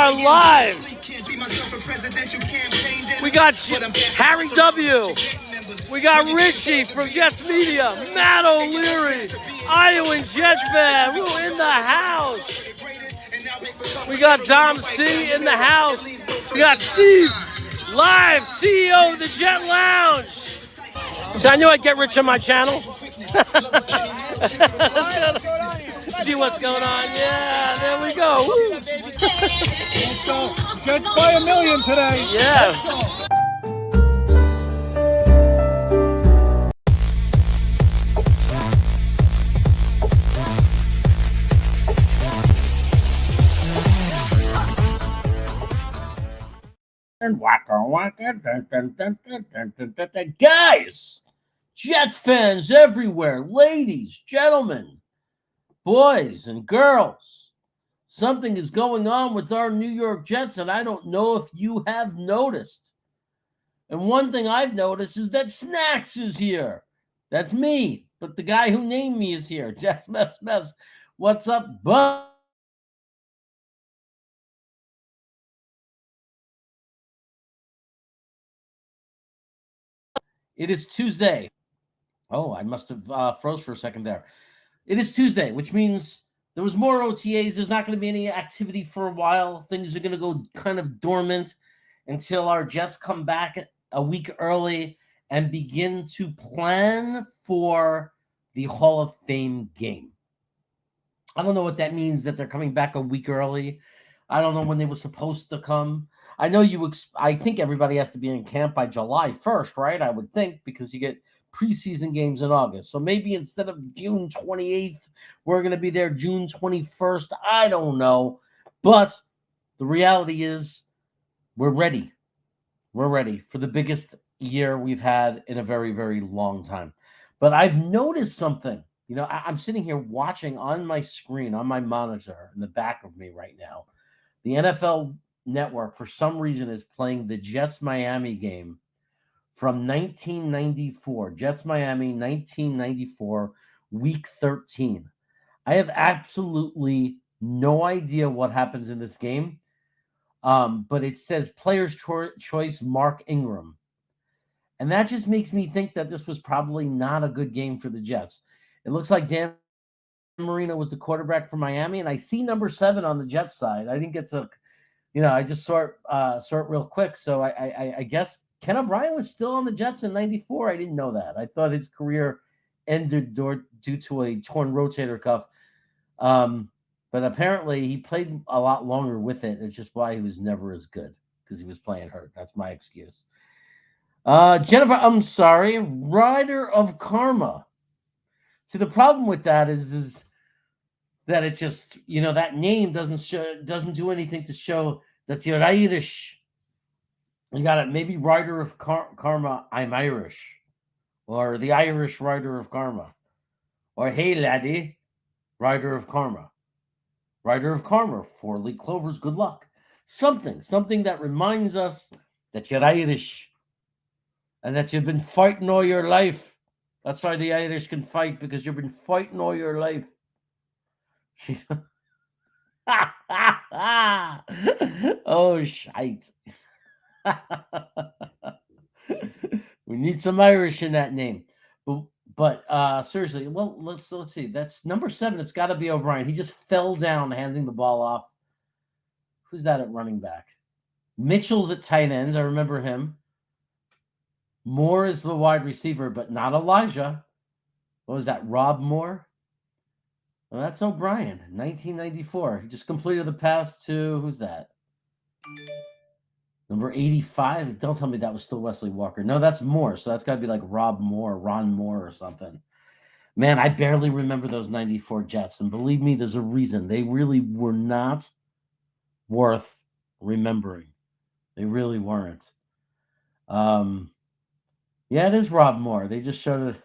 are live. We got Harry W. We got Richie from Jets Media, Matt O'Leary, Iowa Jets fan, we're in the house. We got Dom C in the house. We got Steve, live, CEO of the Jet Lounge. So I knew I'd get rich on my channel. See what's going on. Yeah, there we go. Woo. Jets by $1 million today. Yeah. And waka. Guys, Jet fans everywhere, ladies, gentlemen, boys and girls, something is going on with our New York Jets, and I don't know if you have noticed. And one thing I've noticed is that Snacks is here. That's me, but the guy who named me is here. Jets Mess. What's up, bud? It is Tuesday. Oh, I must have froze for a second there. It is Tuesday, which means there was more OTAs. There's not going to be any activity for a while. Things are going to go kind of dormant until our Jets come back a week early and begin to plan for the Hall of Fame game. I don't know what that means, that they're coming back a week early. I don't know when they were supposed to come. I know I think everybody has to be in camp by July 1st, right? I would think, because you get preseason games in August. So maybe instead of June 28th, we're going to be there June 21st. I don't know. But the reality is we're ready. We're ready for the biggest year we've had in a very, very long time. But I've noticed something. You know, I'm sitting here watching on my screen, on my monitor in the back of me right now. The NFL Network, for some reason, is playing the Jets-Miami game from 1994. Jets-Miami, 1994, Week 13. I have absolutely no idea what happens in this game, but it says player's choice, Mark Ingram. And that just makes me think that this was probably not a good game for the Jets. It looks like Dan Marino was the quarterback for Miami, and I see number 7 on the Jets side. I didn't get to, I just saw it real quick. So I guess Ken O'Brien was still on the Jets in 94. I didn't know that. I thought his career ended due to a torn rotator cuff. But apparently he played a lot longer with it. It's just why he was never as good, because he was playing hurt. That's my excuse. Jennifer, I'm sorry, Rider of Karma. See, the problem with that is that it just, that name doesn't do anything to show that you're Irish. You got it. Maybe Rider of Karma, I'm Irish. Or the Irish Rider of Karma. Or, hey, laddie, Rider of Karma. Rider of Karma, 4-leaf clovers, good luck. Something that reminds us that you're Irish and that you've been fighting all your life. That's why the Irish can fight, because you've been fighting all your life. Oh, shite. We need some Irish in that name. But seriously, well, let's see. That's number 7. It's got to be O'Brien. He just fell down handing the ball off. Who's that at running back? Mitchell's at tight ends. I remember him. Moore is the wide receiver, but not Elijah. What was that, Rob Moore? Well, that's O'Brien, 1994. He just completed the pass to, who's that? Number 85. Don't tell me that was still Wesley Walker. No, that's Moore. So that's got to be like Rob Moore, Ron Moore or something. Man, I barely remember those 94 Jets. And believe me, there's a reason. They really were not worth remembering. They really weren't. Yeah, it is Rob Moore. They just showed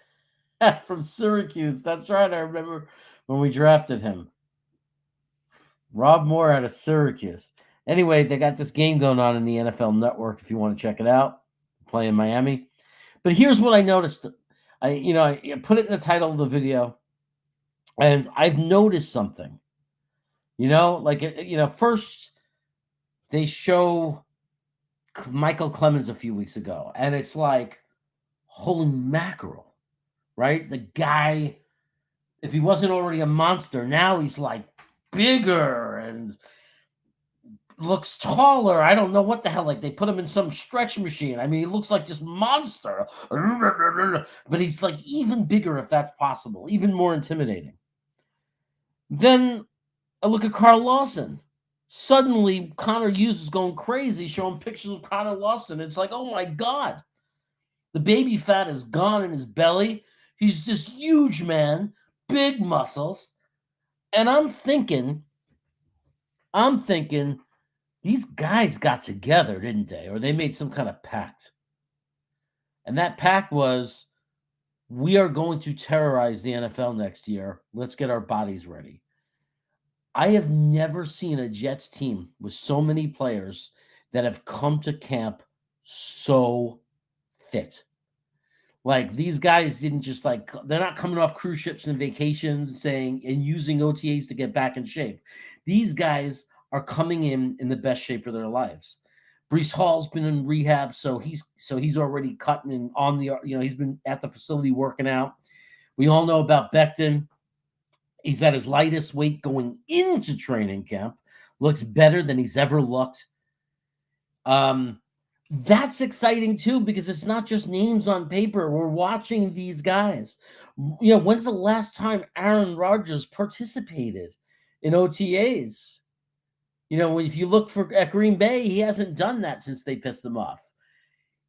it from Syracuse. That's right. I remember when we drafted him. Rob Moore out of Syracuse. Anyway, they got this game going on in the NFL Network if you want to check it out. Play in Miami. But here's what I noticed. I put it in the title of the video, and I've noticed something. First, they show Michael Clemens a few weeks ago, and it's like, holy mackerel, right? The guy, if he wasn't already a monster, now he's like bigger and looks taller. I don't know what the hell. Like they put him in some stretch machine. I mean, he looks like this monster, but he's like even bigger if that's possible, even more intimidating. Then I look at Carl Lawson. Suddenly, Connor Hughes is going crazy, showing pictures of Connor Lawson. It's like, oh my God, the baby fat is gone in his belly. He's this huge man, big muscles. And I'm thinking, these guys got together, didn't they? Or they made some kind of pact. And that pact was, we are going to terrorize the NFL next year. Let's get our bodies ready. I have never seen a Jets team with so many players that have come to camp so fit. Like these guys didn't just like, they're not coming off cruise ships and vacations and using OTAs to get back in shape. These guys are coming in the best shape of their lives. Breece Hall's been in rehab, so he's already cutting and on the, he's been at the facility working out. We all know about Becton. He's at his lightest weight going into training camp. Looks better than he's ever looked. That's exciting too, because it's not just names on paper. We're watching these guys. When's the last time Aaron Rodgers participated in OTAs? If you look at Green Bay, he hasn't done that since they pissed him off.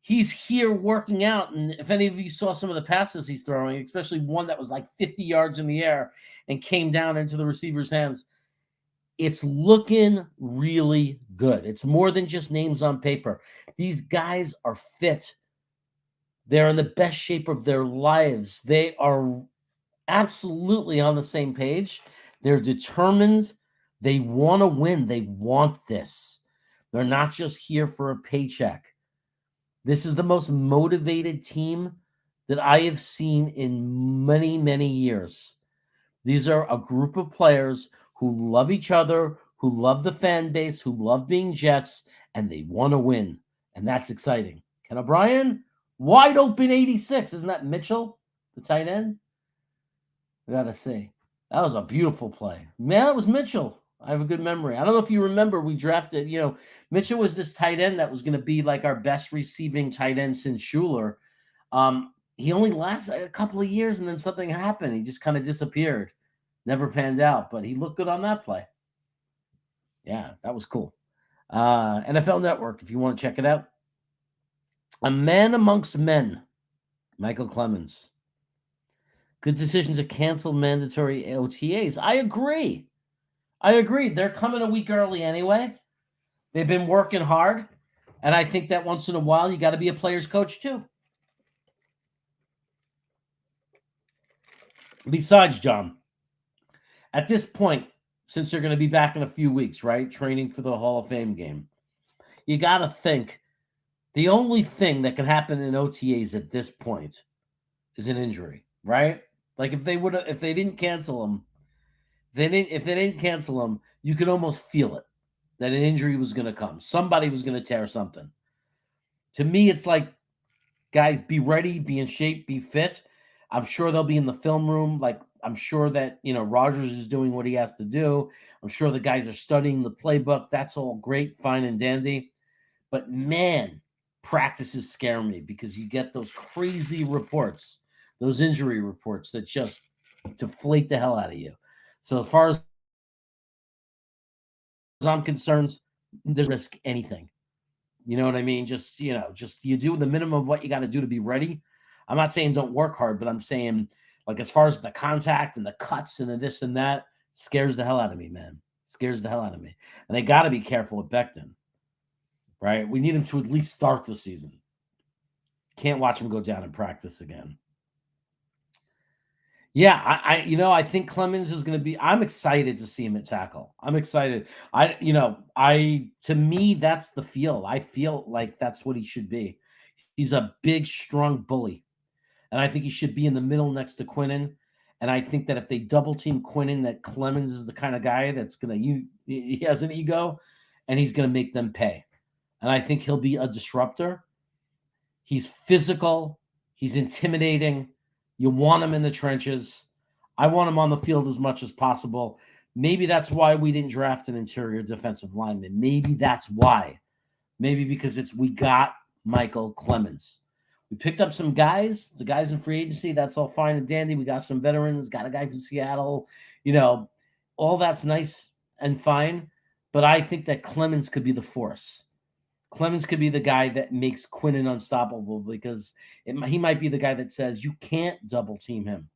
He's here working out, and if any of you saw some of the passes he's throwing, especially one that was like 50 yards in the air and came down into the receiver's hands, it's looking really good. It's more than just names on paper. These guys are fit. They're in the best shape of their lives. They are absolutely on the same page. They're determined. They want to win. They want this. They're not just here for a paycheck. This is the most motivated team that I have seen in many, many years. These are a group of players who love each other, who love the fan base, who love being Jets, and they want to win. And that's exciting. Ken O'Brien, wide open 86. Isn't that Mitchell, the tight end? I got to say, that was a beautiful play. Man, that was Mitchell. I have a good memory. I don't know if you remember, we drafted, Mitchell was this tight end that was going to be like our best receiving tight end since Schuler. He only lasted a couple of years, and then something happened. He just kind of disappeared. Never panned out, but he looked good on that play. Yeah, that was cool. NFL Network, if you want to check it out. A man amongst men, Michael Clemens. Good decision to cancel mandatory OTAs. I agree. They're coming a week early anyway. They've been working hard. And I think that once in a while, you got to be a player's coach too. Besides, John, at this point, since they're going to be back in a few weeks, right? Training for the Hall of Fame game. You got to think the only thing that can happen in OTAs at this point is an injury, right? Like if they didn't cancel them, if they didn't cancel them, you could almost feel it that an injury was going to come. Somebody was going to tear something. To me, it's like, guys, be ready, be in shape, be fit. I'm sure they'll be in the film room. Like, I'm sure that, Rodgers is doing what he has to do. I'm sure the guys are studying the playbook. That's all great, fine and dandy. But man, practices scare me because you get those crazy reports, those injury reports that just deflate the hell out of you. So as far as I'm concerned, there's risk anything. You know what I mean? Just you do the minimum of what you got to do to be ready. I'm not saying don't work hard, but I'm saying, like, as far as the contact and the cuts and the this and that, scares the hell out of me, man. Scares the hell out of me. And they got to be careful with Becton, right? We need him to at least start the season. Can't watch him go down and practice again. Yeah, I think Clemens is going to be. I'm excited to see him at tackle. I'm excited. To me, that's the feel. I feel like that's what he should be. He's a big, strong bully, and I think he should be in the middle next to Quinnen. And I think that if they double team Quinnen, that Clemens is the kind of guy that's he has an ego, and he's going to make them pay. And I think he'll be a disruptor. He's physical. He's intimidating. You want him in the trenches. I want him on the field as much as possible. Maybe that's why we didn't draft an interior defensive lineman. Maybe that's why. Maybe because we got Michael Clemens. We picked up some guys, the guys in free agency. That's all fine and dandy. We got some veterans, got a guy from Seattle. All that's nice and fine. But I think that Clemens could be the force. Clemens could be the guy that makes Quinnen unstoppable because he might be the guy that says you can't double team him.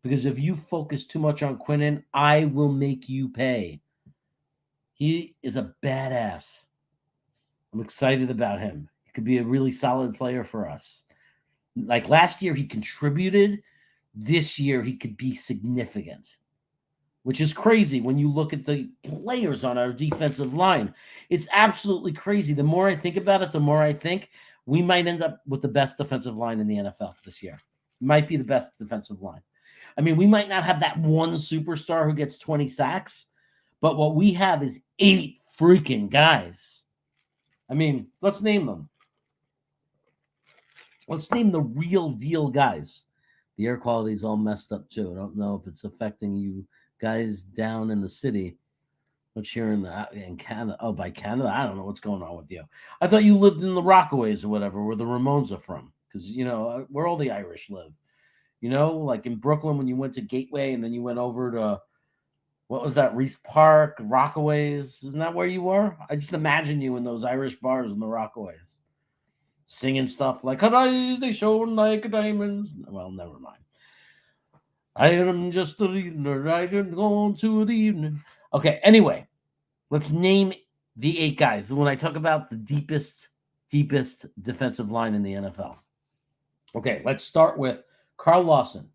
Because if you focus too much on Quinnen, I will make you pay. He is a badass. I'm excited about him. He could be a really solid player for us. Like last year, he contributed. This year, he could be significant, which is crazy when you look at the players on our defensive line. It's absolutely crazy. The more I think about it, the more I think we might end up with the best defensive line in the NFL this year. Might be the best defensive line. I mean, we might not have that one superstar who gets 20 sacks, but what we have is 8 freaking guys. I mean, let's name them. Let's name the real deal guys. The air quality is all messed up too. I don't know if it's affecting you guys down in the city. What's here in Canada? Oh, by Canada? I don't know what's going on with you. I thought you lived in the Rockaways or whatever, where the Ramones are from. Because, where all the Irish live. Like in Brooklyn when you went to Gateway and then you went over to, what was that, Reese Park, Rockaways? Isn't that where you were? I just imagine you in those Irish bars in the Rockaways. Singing stuff like, her eyes, they shone like diamonds. Well, never mind. I am just a leader. I can go on to the evening. Okay, anyway, let's name the 8 guys. When I talk about the deepest defensive line in the NFL. Okay, let's start with Carl Lawson.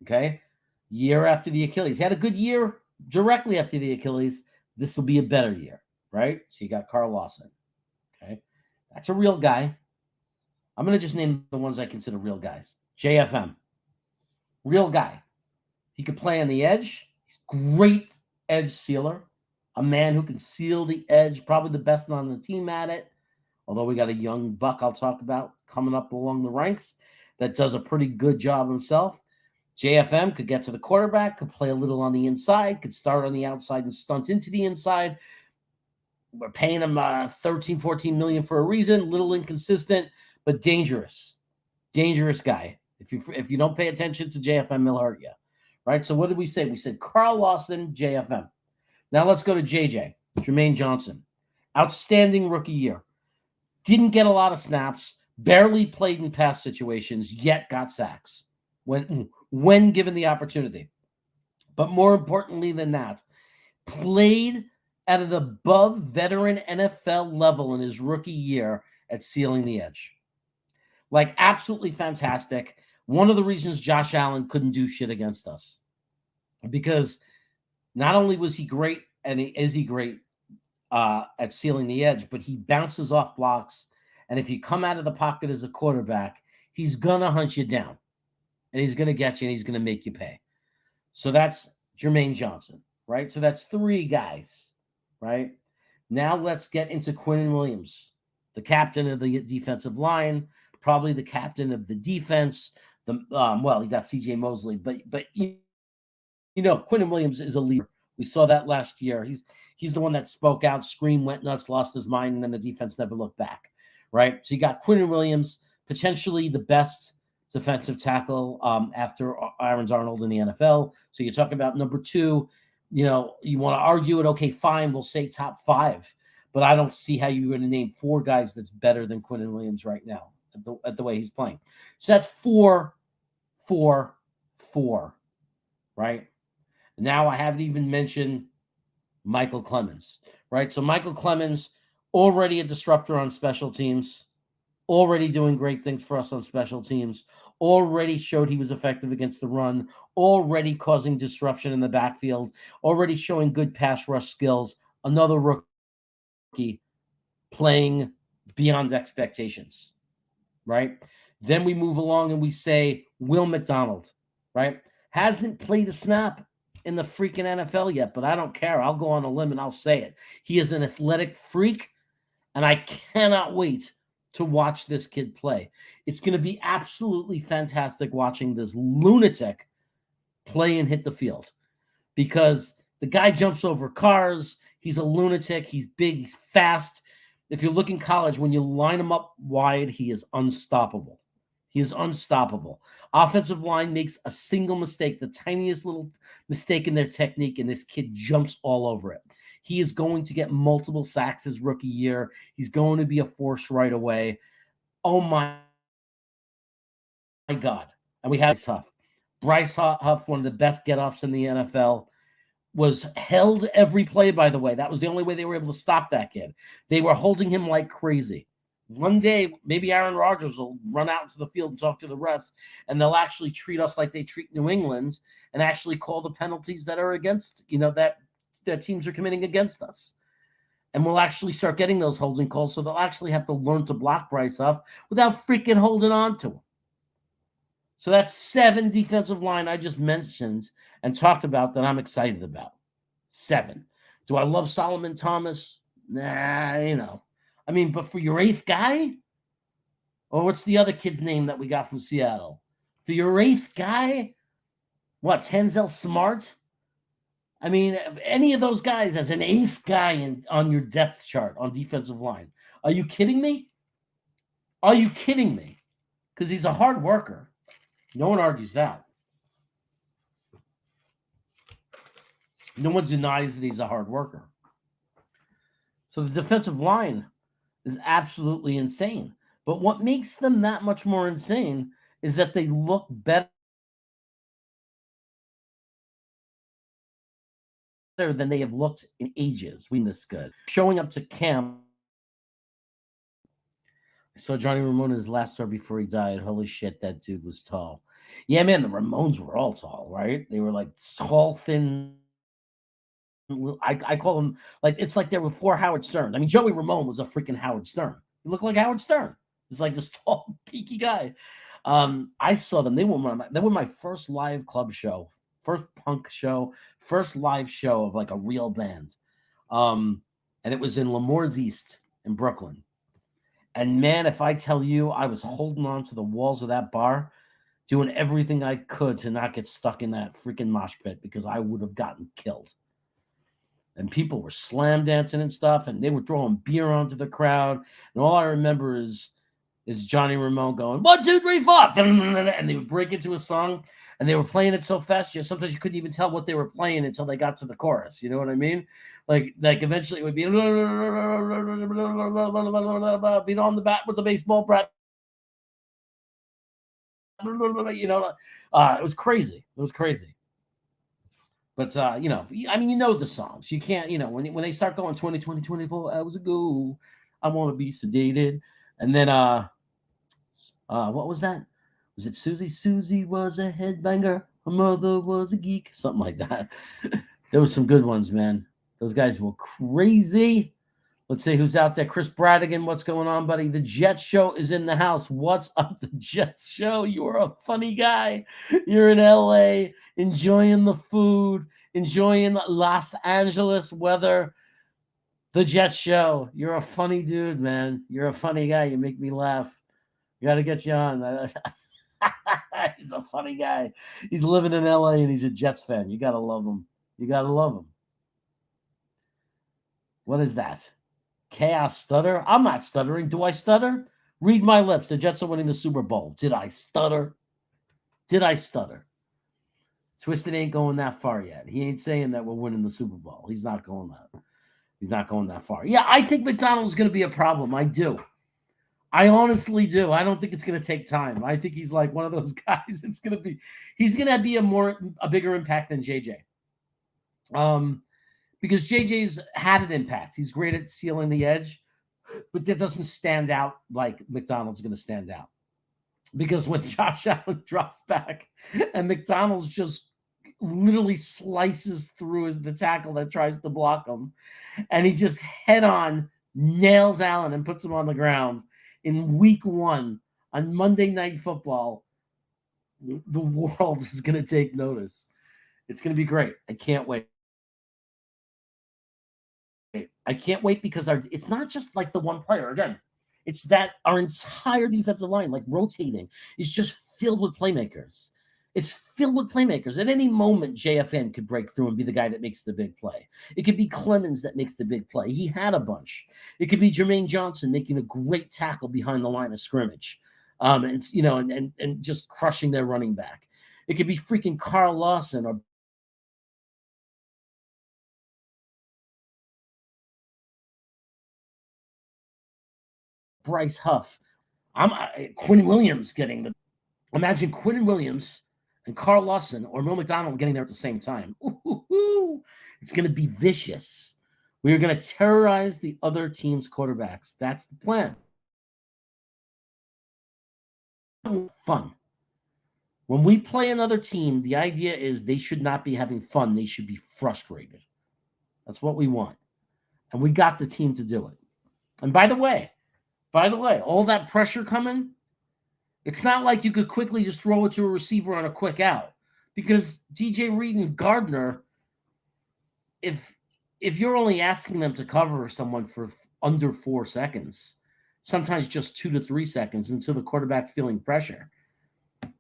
Okay, year after the Achilles. He had a good year directly after the Achilles. This will be a better year, right? So you got Carl Lawson. Okay, that's a real guy. I'm going to just name the ones I consider real guys. JFM. Real guy. He could play on the edge. He's great edge sealer. A man who can seal the edge. Probably the best on the team at it. Although we got a young buck I'll talk about coming up along the ranks that does a pretty good job himself. JFM could get to the quarterback, could play a little on the inside, could start on the outside and stunt into the inside. We're paying him $13, $14 million for a reason. Little inconsistent, but dangerous. Dangerous guy. If you don't pay attention to JFM, he'll hurt you. Right? So what did we say? We said Carl Lawson, JFM. Now let's go to JJ, Jermaine Johnson. Outstanding rookie year. Didn't get a lot of snaps. Barely played in pass situations, yet got sacks when given the opportunity. But more importantly than that, played at an above veteran NFL level in his rookie year at sealing the edge. Like, absolutely fantastic. One of the reasons Josh Allen couldn't do shit against us. Because not only was he great, and is he great at sealing the edge, but he bounces off blocks. And if you come out of the pocket as a quarterback, he's going to hunt you down. And he's going to get you, and he's going to make you pay. So that's Jermaine Johnson, right? So that's 3 guys, right? Now let's get into Quinnen Williams, the captain of the defensive line, probably the captain of the defense. Well, he got CJ Mosley, but Quinnen Williams is a leader. We saw that last year. He's the one that spoke out, screamed, went nuts, lost his mind, and then the defense never looked back, right? So you got Quinnen Williams, potentially the best defensive tackle after Aaron Arnold in the NFL. So you talk about number 2. You want to argue it. Okay, fine. We'll say top 5. But I don't see how you're going to name 4 guys that's better than Quinnen Williams right now at the way he's playing. So that's 4, 4, 4, right? Now I haven't even mentioned Michael Clemens, right? So Michael Clemens, already a disruptor on special teams, already doing great things for us on special teams, already showed he was effective against the run, already causing disruption in the backfield, already showing good pass rush skills, another rookie playing beyond expectations, right? Then we move along and we say Will McDonald, right? Hasn't played a snap in the freaking NFL yet, but I don't care. I'll go on a limb and I'll say it. He is an athletic freak, and I cannot wait to watch this kid play. It's going to be absolutely fantastic watching this lunatic play and hit the field, because the guy jumps over cars. He's a lunatic. He's big. He's fast. If you look in college, when you line him up wide, he is unstoppable. He is unstoppable. Offensive line makes a single mistake, the tiniest little mistake in their technique, and this kid jumps all over it. He is going to get multiple sacks his rookie year. He's going to be a force right away. Oh, my God. And we have Huff. Bryce Huff, one of the best get-offs in the NFL, was held every play, by the way. That was the only way they were able to stop that kid. They were holding him like crazy. One day, maybe Aaron Rodgers will run out into the field and talk to the refs, and they'll actually treat us like they treat New England and actually call the penalties that are against, that teams are committing against us. And we'll actually start getting those holding calls, so they'll actually have to learn to block Bryce Huff without freaking holding on to him. So that's 7 defensive line I just mentioned and talked about that I'm excited about. 7. Do I love Solomon Thomas? Nah, but for your 8th guy? Or what's the other kid's name that we got from Seattle? For your 8th guy? What, Tenzel Smart? Any of those guys as an 8th guy on your depth chart on defensive line. Are you kidding me? Are you kidding me? Because he's a hard worker. No one argues that. No one denies that he's a hard worker. So the defensive line is absolutely insane. But what makes them that much more insane is that they look better than they have looked in ages. We this good. Showing up to camp. I saw Johnny Ramone in his last start before he died. Holy shit, that dude was tall. Yeah, man, the Ramones were all tall, right? They were like tall, thin. I call them it's like they were 4 Howard Stern. Joey Ramone was a freaking Howard Stern. He looked like Howard Stern. He's like this tall, peaky guy. I saw them. They were my first live club show, first punk show, first live show of like a real band. And it was in Lemore's East in Brooklyn. And man, if I tell you, I was holding on to the walls of that bar, doing everything I could to not get stuck in that freaking mosh pit, because I would have gotten killed. And people were slam dancing and stuff, and they were throwing beer onto the crowd. And all I remember is Johnny Ramone going, 1, 2, 3, 4, and they would break into a song, and they were playing it so fast, sometimes you couldn't even tell what they were playing until they got to the chorus. You know what I mean? Like eventually it would be beat on the bat with the baseball bat. It was crazy. It was crazy. But, the songs. You can't, when they start going 20, 20, 24 hours ago, I want to be sedated. And then, what was that? Was it Susie? Susie was a headbanger. Her mother was a geek. Something like that. There was some good ones, man. Those guys were crazy. Let's see who's out there. Chris Bradigan, what's going on, buddy? The Jets Show is in the house. What's up, the Jets Show? You are a funny guy. You're in LA, enjoying the food, enjoying Los Angeles weather. The Jets Show. You're a funny dude, man. You're a funny guy. You make me laugh. Got to get you on. He's a funny guy. He's living in LA and he's a Jets fan. You got to love him. You got to love him. What is that? Chaos stutter? I'm not stuttering. Do I stutter? Read my lips. The Jets are winning the Super Bowl. Did I stutter? Did I stutter? Twisted ain't going that far yet. He ain't saying that we're winning the Super Bowl. He's not going that. He's not going that far. Yeah, I think McDonald's going to be a problem. I do. I honestly do. I don't think it's going to take time. I think he's like one of those guys. He's going to be a bigger impact than JJ. Because JJ's had an impact. He's great at sealing the edge, but that doesn't stand out like McDonald's going to stand out. Because when Josh Allen drops back and McDonald's just literally slices through the tackle that tries to block him, and he just head on nails Allen and puts him on the ground in week 1 on Monday Night Football, the world is going to take notice. It's going to be great. I can't wait. I can't wait because it's not just like the one player. Again, it's that our entire defensive line, like rotating, is just filled with playmakers. It's filled with playmakers. At any moment, JFN could break through and be the guy that makes the big play. It could be Clemens that makes the big play. He had a bunch. It could be Jermaine Johnson making a great tackle behind the line of scrimmage, and just crushing their running back. It could be freaking Carl Lawson or Bryce Huff. Quinn Williams getting the. Imagine Quinn Williams and Carl Lawson or Will McDonald getting there at the same time. Ooh, it's going to be vicious. We are going to terrorize the other team's quarterbacks. That's the plan. Fun. When we play another team, the idea is they should not be having fun. They should be frustrated. That's what we want. And we got the team to do it. And by the way, all that pressure coming, it's not like you could quickly just throw it to a receiver on a quick out, because DJ Reed and Gardner, if you're only asking them to cover someone for under 4 seconds, sometimes just 2 to 3 seconds until the quarterback's feeling pressure,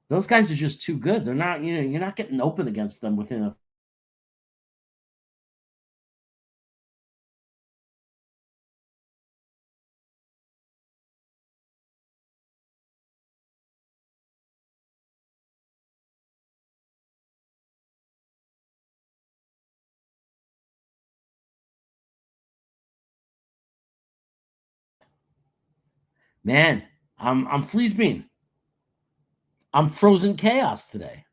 those guys are just too good. They're not, you're not getting open against them within a. Man, I'm freeze bean. I'm frozen chaos today.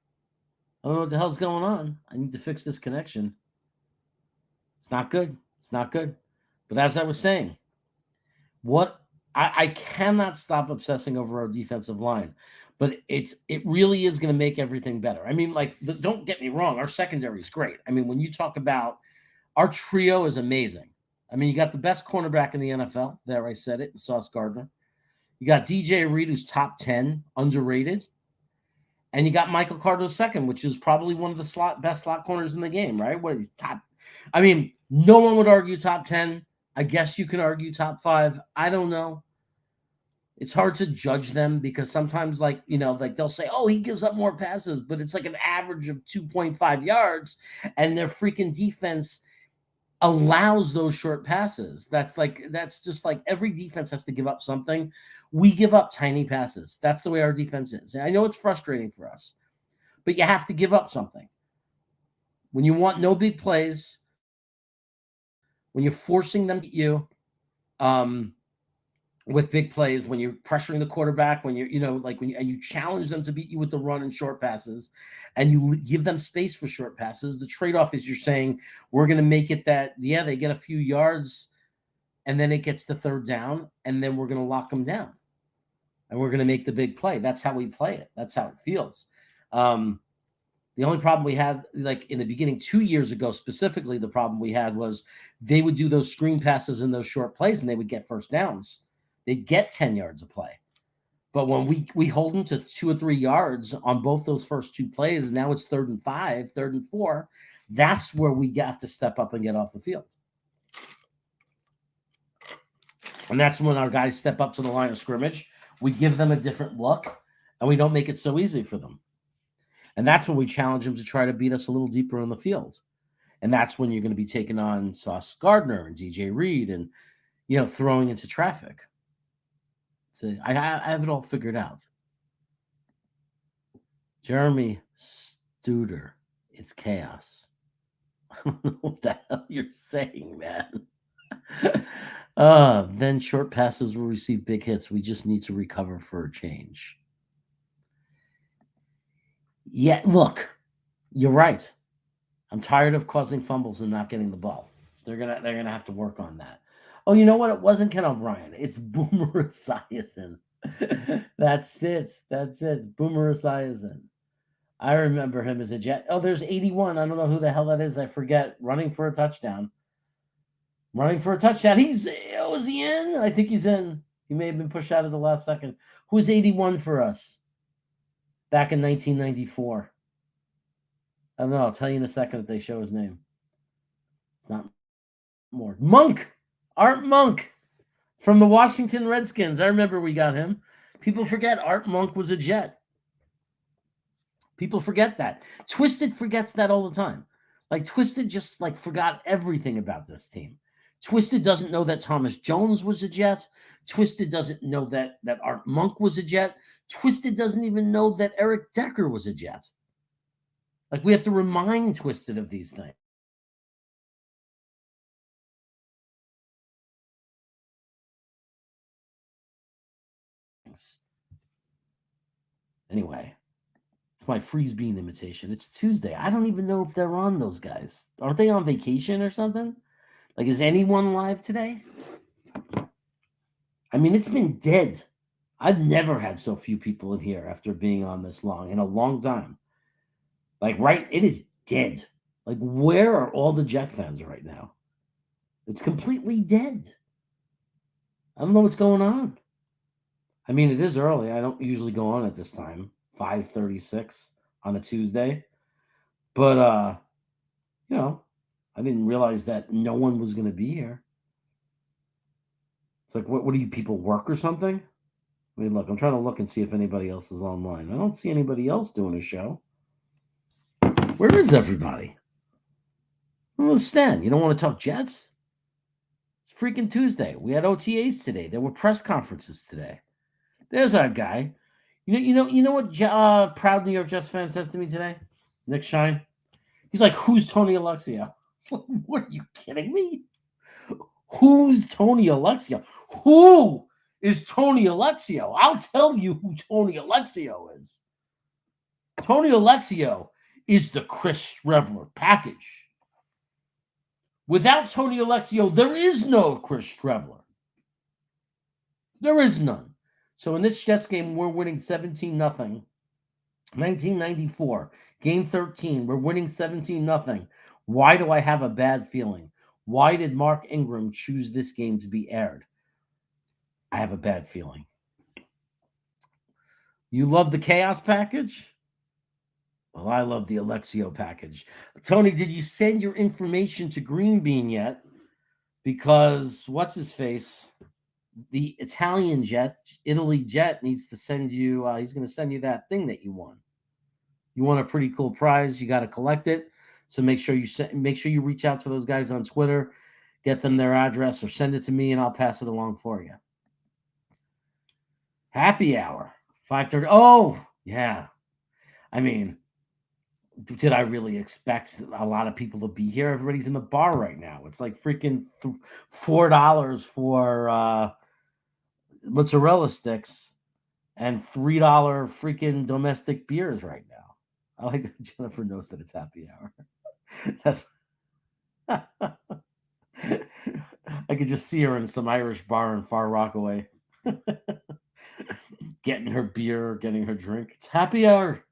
I don't know what the hell's going on. I need to fix this connection. It's not good. It's not good. But as I was saying, I cannot stop obsessing over our defensive line, but it really is going to make everything better. I mean, don't get me wrong, our secondary is great. I mean, when you talk about our trio is amazing. I mean, you got the best cornerback in the NFL. There, I said it, Sauce Gardner. You got DJ Reed, who's top 10, underrated. And you got Michael Carter II, which is probably one of the best slot corners in the game, right? What is top? I mean, no one would argue top 10. I guess you can argue top 5. I don't know. It's hard to judge them because sometimes, they'll say, oh, he gives up more passes, but it's like an average of 2.5 yards, and their freaking defense allows those short passes. That's just like every defense has to give up something. We give up tiny passes. That's the way our defense is. And I know it's frustrating for us, but you have to give up something. When you want no big plays, when you're forcing them to you with big plays, when you're pressuring the quarterback, when you challenge them to beat you with the run and short passes, and you give them space for short passes, the trade-off is you're saying we're going to make it that, they get a few yards, and then it gets to third down, and then we're going to lock them down, and we're going to make the big play. That's how we play it. That's how it feels. The only problem we had, like in the beginning 2 years ago specifically, the problem we had was they would do those screen passes and those short plays, and they would get first downs. They'd get 10 yards of play. But when we hold them to 2 or 3 yards on both those first 2 plays, and now it's 3rd and 5, 3rd and 4, that's where we have to step up and get off the field. And that's when our guys step up to the line of scrimmage. We give them a different look, and we don't make it so easy for them. And that's when we challenge them to try to beat us a little deeper on the field. And that's when you're going to be taking on Sauce Gardner and DJ Reed and, throwing into traffic. So I have it all figured out. Jeremy Studer, it's chaos. I don't know what the hell you're saying, man. Then short passes will receive big hits. We just need to recover for a change. Yeah, look, you're right. I'm tired of causing fumbles and not getting the ball. They're gonna have to work on that. Oh, you know what? It wasn't Ken O'Brien. It's Boomer Esiason. That's it. It's Boomer Esiason. I remember him as a Jet. Oh, there's 81. I don't know who the hell that is. I forget. Running for a touchdown. Was he in? I think he's in. He may have been pushed out at the last second. Who's 81 for us? Back in 1994. don't know. I'll tell you in a second if they show his name. It's not more. Monk. Art Monk from the Washington Redskins. I remember we got him. People forget Art Monk was a Jet. People forget that. Twisted forgets that all the time. Like Twisted just like forgot everything about this team. Twisted doesn't know that Thomas Jones was a Jet. Twisted doesn't know that Art Monk was a Jet. Twisted doesn't even know that Eric Decker was a Jet. Like we have to remind Twisted of these things. Anyway, it's my freeze bean imitation. It's Tuesday. I don't even know if they're on, those guys. Aren't they on vacation or something? Like, is anyone live today? I mean, it's been dead. I've never had so few people in here after being on this long in a long time. Like, right, it is dead. Like, where are all the Jet fans right now? It's completely dead. I don't know what's going on. I mean, it is early. I don't usually go on at this time, 5:36 on a Tuesday. But, you know, I didn't realize that no one was going to be here. It's like, what do you people work or something? I mean, look, I'm trying to look and see if anybody else is online. I don't see anybody else doing a show. Where is everybody? I don't understand. You don't want to talk Jets? It's freaking Tuesday. We had OTAs today. There were press conferences today. There's our guy. You know what proud New York Jets fan says to me today? Nick Shine. He's like, "Who's Tony Alexio?" It's like, what, are you kidding me? Who's Tony Alexio? Who is Tony Alexio? I'll tell you who Tony Alexio is. Tony Alexio is the Chris Streveler package. Without Tony Alexio, there is no Chris Streveler. There is none. So in this Jets game, we're winning 17-0. 1994, game 13, we're winning 17-0. Why do I have a bad feeling? Why did Mark Ingram choose this game to be aired? I have a bad feeling. You love the Chaos package? Well, I love the Alexio package. Tony, did you send your information to Green Bean yet? Because what's his face? The Italian Jet, Italy Jet, needs to send you. He's going to send you that thing that you won. You won a pretty cool prize. You got to collect it. So make sure you reach out to those guys on Twitter, get them their address, or send it to me, and I'll pass it along for you. Happy hour, 5:30. Oh yeah, I mean, did I really expect a lot of people to be here? Everybody's in the bar right now. It's like freaking $4 for mozzarella sticks and $3 freaking domestic beers right now. I like that Jennifer knows that it's happy hour. That's I could just see her in some Irish bar in Far Rockaway, getting her beer, getting her drink. It's happy hour.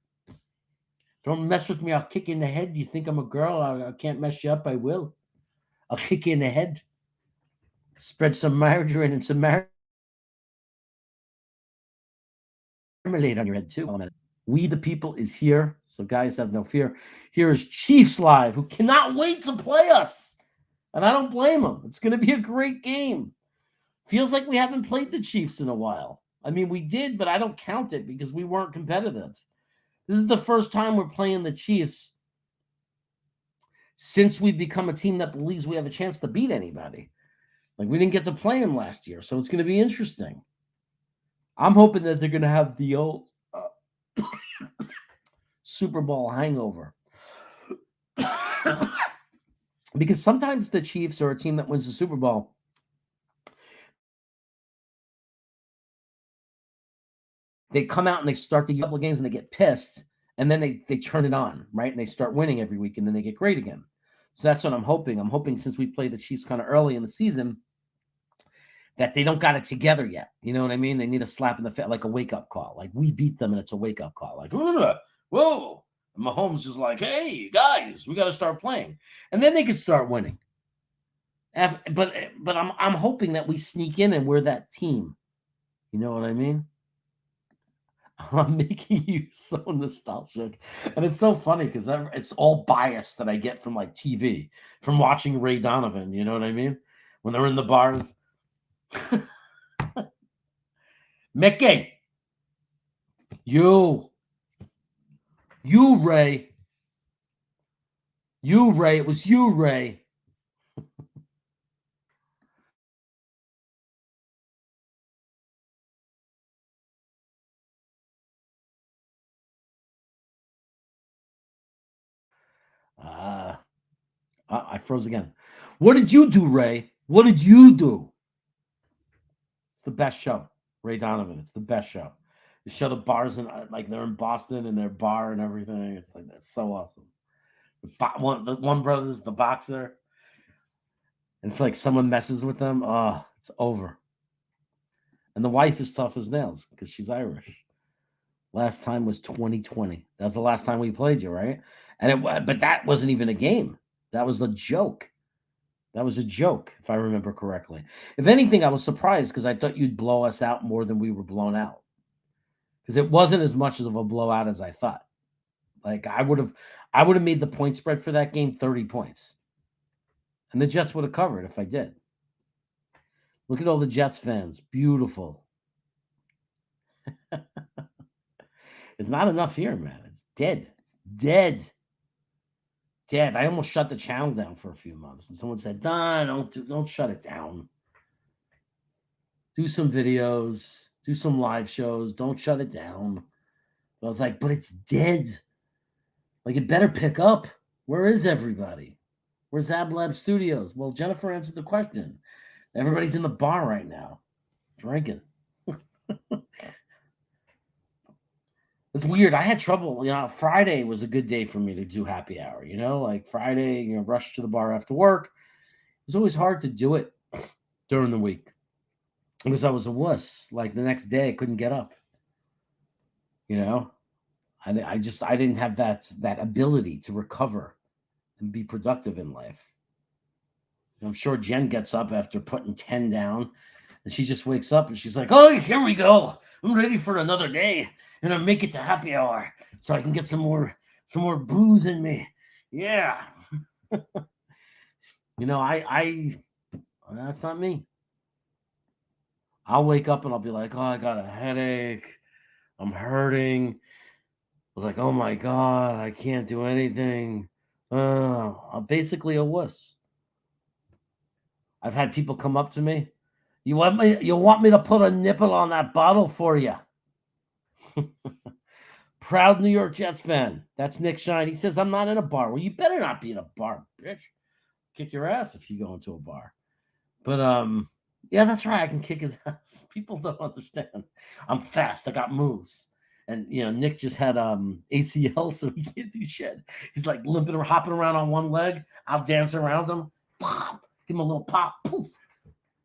Don't mess with me. I'll kick you in the head. You think I'm a girl? I can't mess you up. I will. I'll kick you in the head. Spread some margarine and some marmalade on your head too. We the People is here, so guys, have no fear. Here is Chiefs Live, who cannot wait to play us, and I don't blame them. It's going to be a great game. Feels like we haven't played the Chiefs in a while. I mean, we did, but I don't count it because we weren't competitive. This is the first time we're playing the Chiefs since we've become a team that believes we have a chance to beat anybody. Like, we didn't get to play them last year, so it's going to be interesting. I'm hoping that they're going to have the old Super Bowl hangover. Because sometimes the Chiefs are a team that wins the Super Bowl. They come out and they start the couple of games and they get pissed, and then they turn it on, right? And they start winning every week, and then they get great again. So that's what I'm hoping. I'm hoping since we played the Chiefs kind of early in the season that they don't got it together yet. You know what I mean? They need a slap in the face, like a wake-up call. Like, we beat them, and it's a wake-up call. Like, whoa. And Mahomes is like, hey, guys, we got to start playing. And then they could start winning. But I'm hoping that we sneak in and we're that team. You know what I mean? I'm making you so nostalgic. And it's so funny because it's all bias that I get from like TV, from watching Ray Donovan. You know what I mean? When they're in the bars. Mickey, you, Ray. You, Ray. It was you, Ray. I froze again. What did you do, Ray? What did you do? It's the best show. Ray Donovan. It's the best show. They show the bars and like they're in Boston and their bar and everything. It's like that's so awesome. The one brother's the boxer. It's like someone messes with them. Oh, it's over. And the wife is tough as nails because she's Irish. Last time was 2020. That was the last time we played you, right? But that wasn't even a game. That was a joke. That was a joke, if I remember correctly. If anything, I was surprised because I thought you'd blow us out more than we were blown out. Because it wasn't as much of a blowout as I thought. Like I would have made the point spread for that game 30 points. And the Jets would have covered if I did. Look at all the Jets fans. Beautiful. It's not enough here, man. It's dead. It's dead. Dead. I almost shut the channel down for a few months. And someone said, nah, don't shut it down. Do some videos. Do some live shows. Don't shut it down. But I was like, but it's dead. Like, it better pick up. Where is everybody? Where's AbLab Studios? Well, Jennifer answered the question. Everybody's in the bar right now, drinking. It's weird. I had trouble. Friday was a good day for me to do happy hour. Like Friday, rush to the bar after work. It's always hard to do it during the week because I was a wuss. Like the next day, I couldn't get up. I didn't have that ability to recover and be productive in life. I'm sure Jen gets up after putting 10 down and she just wakes up and she's like, oh, here we go. I'm ready for another day and I'll make it to happy hour so I can get some more booze in me. Yeah. That's not me. I'll wake up and I'll be like, oh, I got a headache. I'm hurting. I was like, oh my God, I can't do anything. I'm basically a wuss. I've had people come up to me. You want me to put a nipple on that bottle for you? Proud New York Jets fan. That's Nick Shine. He says, I'm not in a bar. Well, you better not be in a bar, bitch. Kick your ass if you go into a bar. But yeah, that's right. I can kick his ass. People don't understand. I'm fast. I got moves. And Nick just had ACL, so he can't do shit. He's like limping or hopping around on one leg. I'll dance around him. Pop. Give him a little pop. Poof.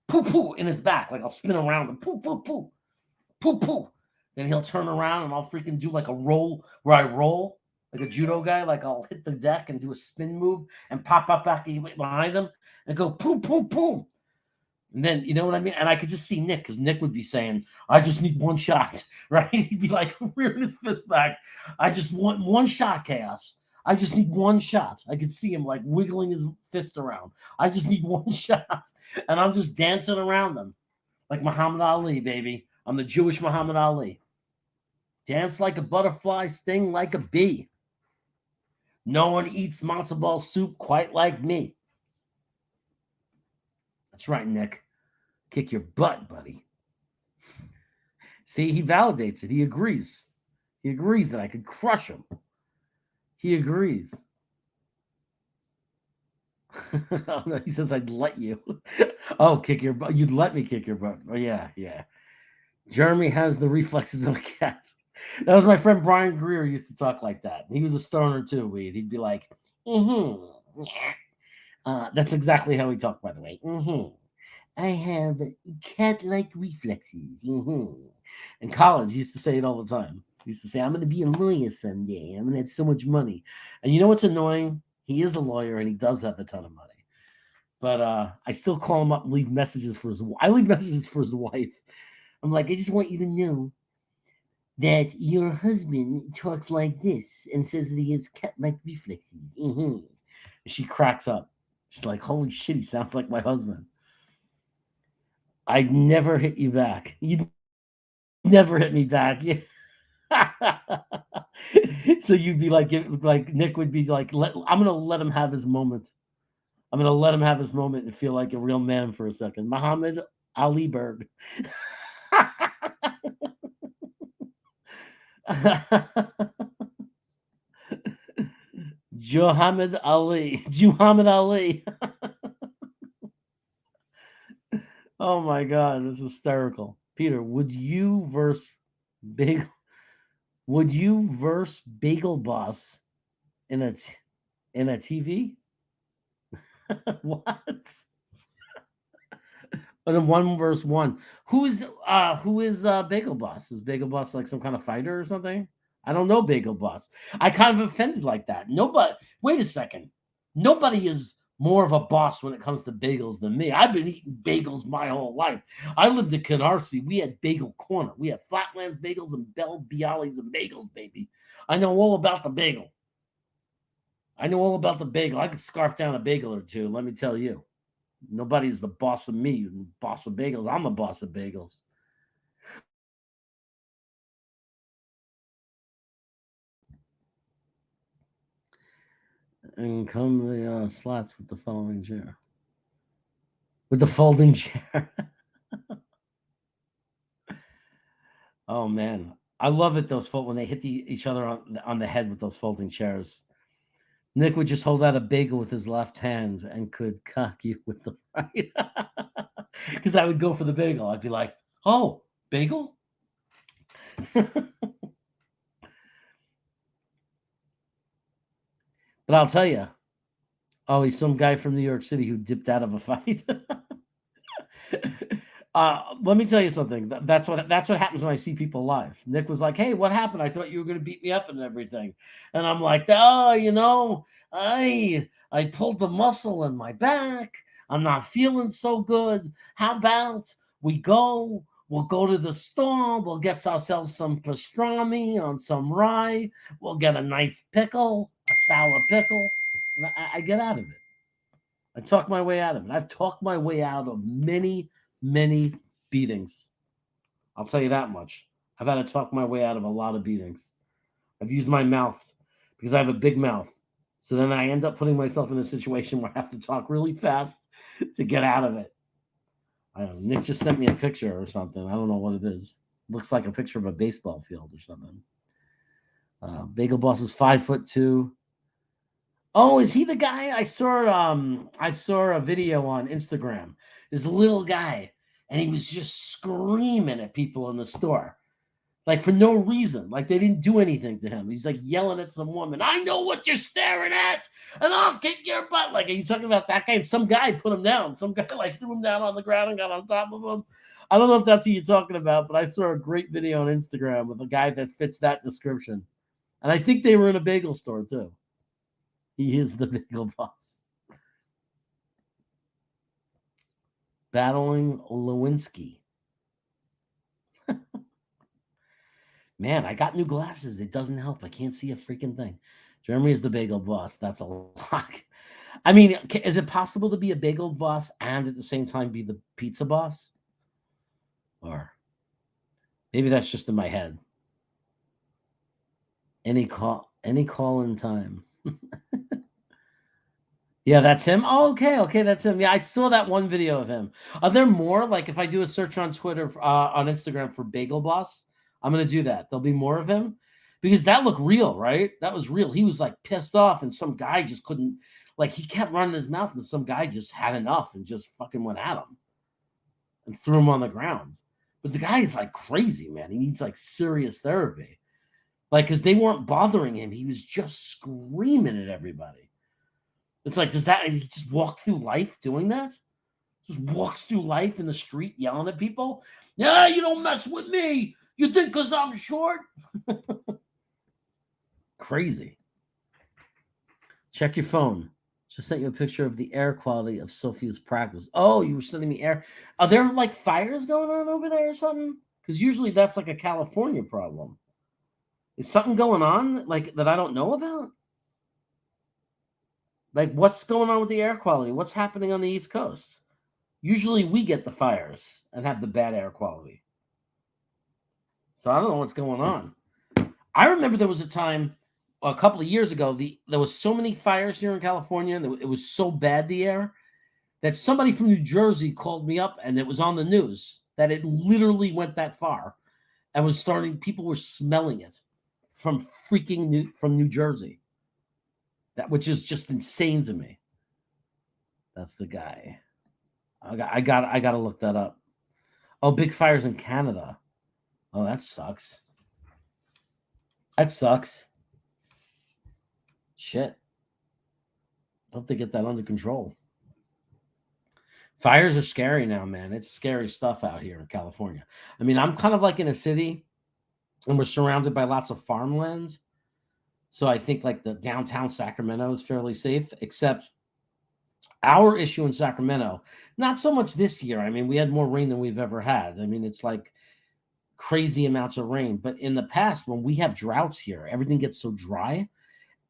Poo poo in his back. Like I'll spin around him. Poo poo poo. Poo poo. Then he'll turn around and I'll freaking do like a roll where I roll like a judo guy. Like I'll hit the deck and do a spin move and pop up back behind him and go poo poo poo. And then, you know what I mean? And I could just see Nick, because Nick would be saying, I just need one shot, right? He'd be like rearing his fist back. I just want one shot, Chaos. I just need one shot. I could see him like wiggling his fist around. I just need one shot. And I'm just dancing around them like Muhammad Ali, baby. I'm the Jewish Muhammad Ali. Dance like a butterfly, sting like a bee. No one eats matzo ball soup quite like me. That's right, Nick. Kick your butt, buddy. See, he validates it. He agrees. He agrees that I could crush him. He agrees. Oh, no, he says, I'd let you. Oh, kick your butt. You'd let me kick your butt. Oh, yeah. Jeremy has the reflexes of a cat. That was my friend Brian Greer used to talk like that. He was a stoner too, Weed. He'd be like, that's exactly how he talked, by the way. I have cat-like reflexes. In college, he used to say it all the time. He used to say, I'm going to be a lawyer someday. I'm going to have so much money. And you know what's annoying? He is a lawyer, and he does have a ton of money. But I still call him up and leave messages for his wife. I leave messages for his wife. I'm like, I just want you to know that your husband talks like this and says that he has cat-like reflexes. She cracks up. She's like, holy shit, he sounds like my husband. I'd never hit you back. You'd never hit me back. So you'd be like Nick would be like, I'm gonna let him have his moment. I'm gonna let him have his moment and feel like a real man for a second. Muhammad Ali Berg. Muhammad Ali. Muhammad Ali. Oh my god, this is hysterical. Peter, would you verse Bagel Boss in a TV? What? But in 1v1, who is Bagel Boss? Is Bagel Boss like some kind of fighter or something? I don't know Bagel Boss. I kind of offended like that. Nobody. Wait a second. Nobody is more of a boss when it comes to bagels than me. I've been eating bagels my whole life. I lived in Canarsie. We had Bagel Corner. We had Flatlands Bagels and Bell Bialys and bagels, baby. I know all about the bagel. I know all about the bagel. I could scarf down a bagel or two, let me tell you. Nobody's the boss of me, boss of bagels. I'm the boss of bagels. And come the slats with the following chair. With the folding chair. Oh, man. I love it, those when they hit each other on the head with those folding chairs. Nick would just hold out a bagel with his left hand and could cock you with the right. Because I would go for the bagel. I'd be like, oh, bagel? But I'll tell you, he's some guy from New York City who dipped out of a fight. Let me tell you something. That's what happens when I see people live. Nick was like, hey, what happened? I thought you were going to beat me up and everything. And I'm like, oh, I pulled the muscle in my back. I'm not feeling so good. How about we'll go to the store. We'll get ourselves some pastrami on some rye. We'll get a nice pickle, a sour pickle. And I get out of it. I talk my way out of it. I've talked my way out of many beatings. I'll tell you that much. I've had to talk my way out of a lot of beatings. I've used my mouth because I have a big mouth. So then I end up putting myself in a situation where I have to talk really fast to get out of it. I don't know. Nick just sent me a picture or something. I don't know what it is. Looks like a picture of a baseball field or something. Bagel Boss is 5'2". Oh, is he the guy? I saw a video on Instagram. This little guy, and he was just screaming at people in the store. Like for no reason. Like they didn't do anything to him. He's like yelling at some woman. I know what you're staring at, and I'll kick your butt. Like, are you talking about that guy? And some guy put him down. Some guy like threw him down on the ground and got on top of him. I don't know if that's who you're talking about, but I saw a great video on Instagram with a guy that fits that description. And I think they were in a bagel store too. He is the Bagel Boss. Battling Lewinsky. Man, I got new glasses. It doesn't help. I can't see a freaking thing. Jeremy is the Bagel Boss. That's a lock. I mean, is it possible to be a Bagel Boss and at the same time be the Pizza Boss? Or maybe that's just in my head. Any call in time. Yeah, that's him. Oh, okay, that's him. Yeah, I saw that one video of him. Are there more? Like, if I do a search on Twitter, on Instagram for Bagel Boss, I'm gonna do that. There'll be more of him because that looked real, right? That was real. He was like pissed off, and some guy just couldn't. Like, he kept running his mouth, and some guy just had enough and just fucking went at him and threw him on the ground. But the guy is like crazy, man. He needs like serious therapy. Like, because they weren't bothering him. He was just screaming at everybody. It's like, he just walk through life doing that? Just walks through life in the street yelling at people? Yeah, you don't mess with me. You think because I'm short? Crazy. Check your phone. Just sent you a picture of the air quality of Sophia's practice. Oh, you were sending me air. Are there like fires going on over there or something? Because usually that's like a California problem. Is something going on like that I don't know about? Like what's going on with the air quality? What's happening on the East Coast? Usually we get the fires and have the bad air quality. So I don't know what's going on. I remember there was a time a couple of years ago, there was so many fires here in California, and it was so bad, the air, that somebody from New Jersey called me up, and it was on the news that it literally went that far and was starting, people were smelling it from from New Jersey. Which is just insane to me. That's the guy. I got to look that up. Oh, big fires in Canada. Oh, that sucks. That sucks. Shit. Hope they get that under control. Fires are scary now, man. It's scary stuff out here in California. I mean, I'm kind of like in a city, and we're surrounded by lots of farmland. So I think like the downtown Sacramento is fairly safe, except our issue in Sacramento, not so much this year. I mean, we had more rain than we've ever had. I mean, it's like crazy amounts of rain. But in the past, when we have droughts here, everything gets so dry.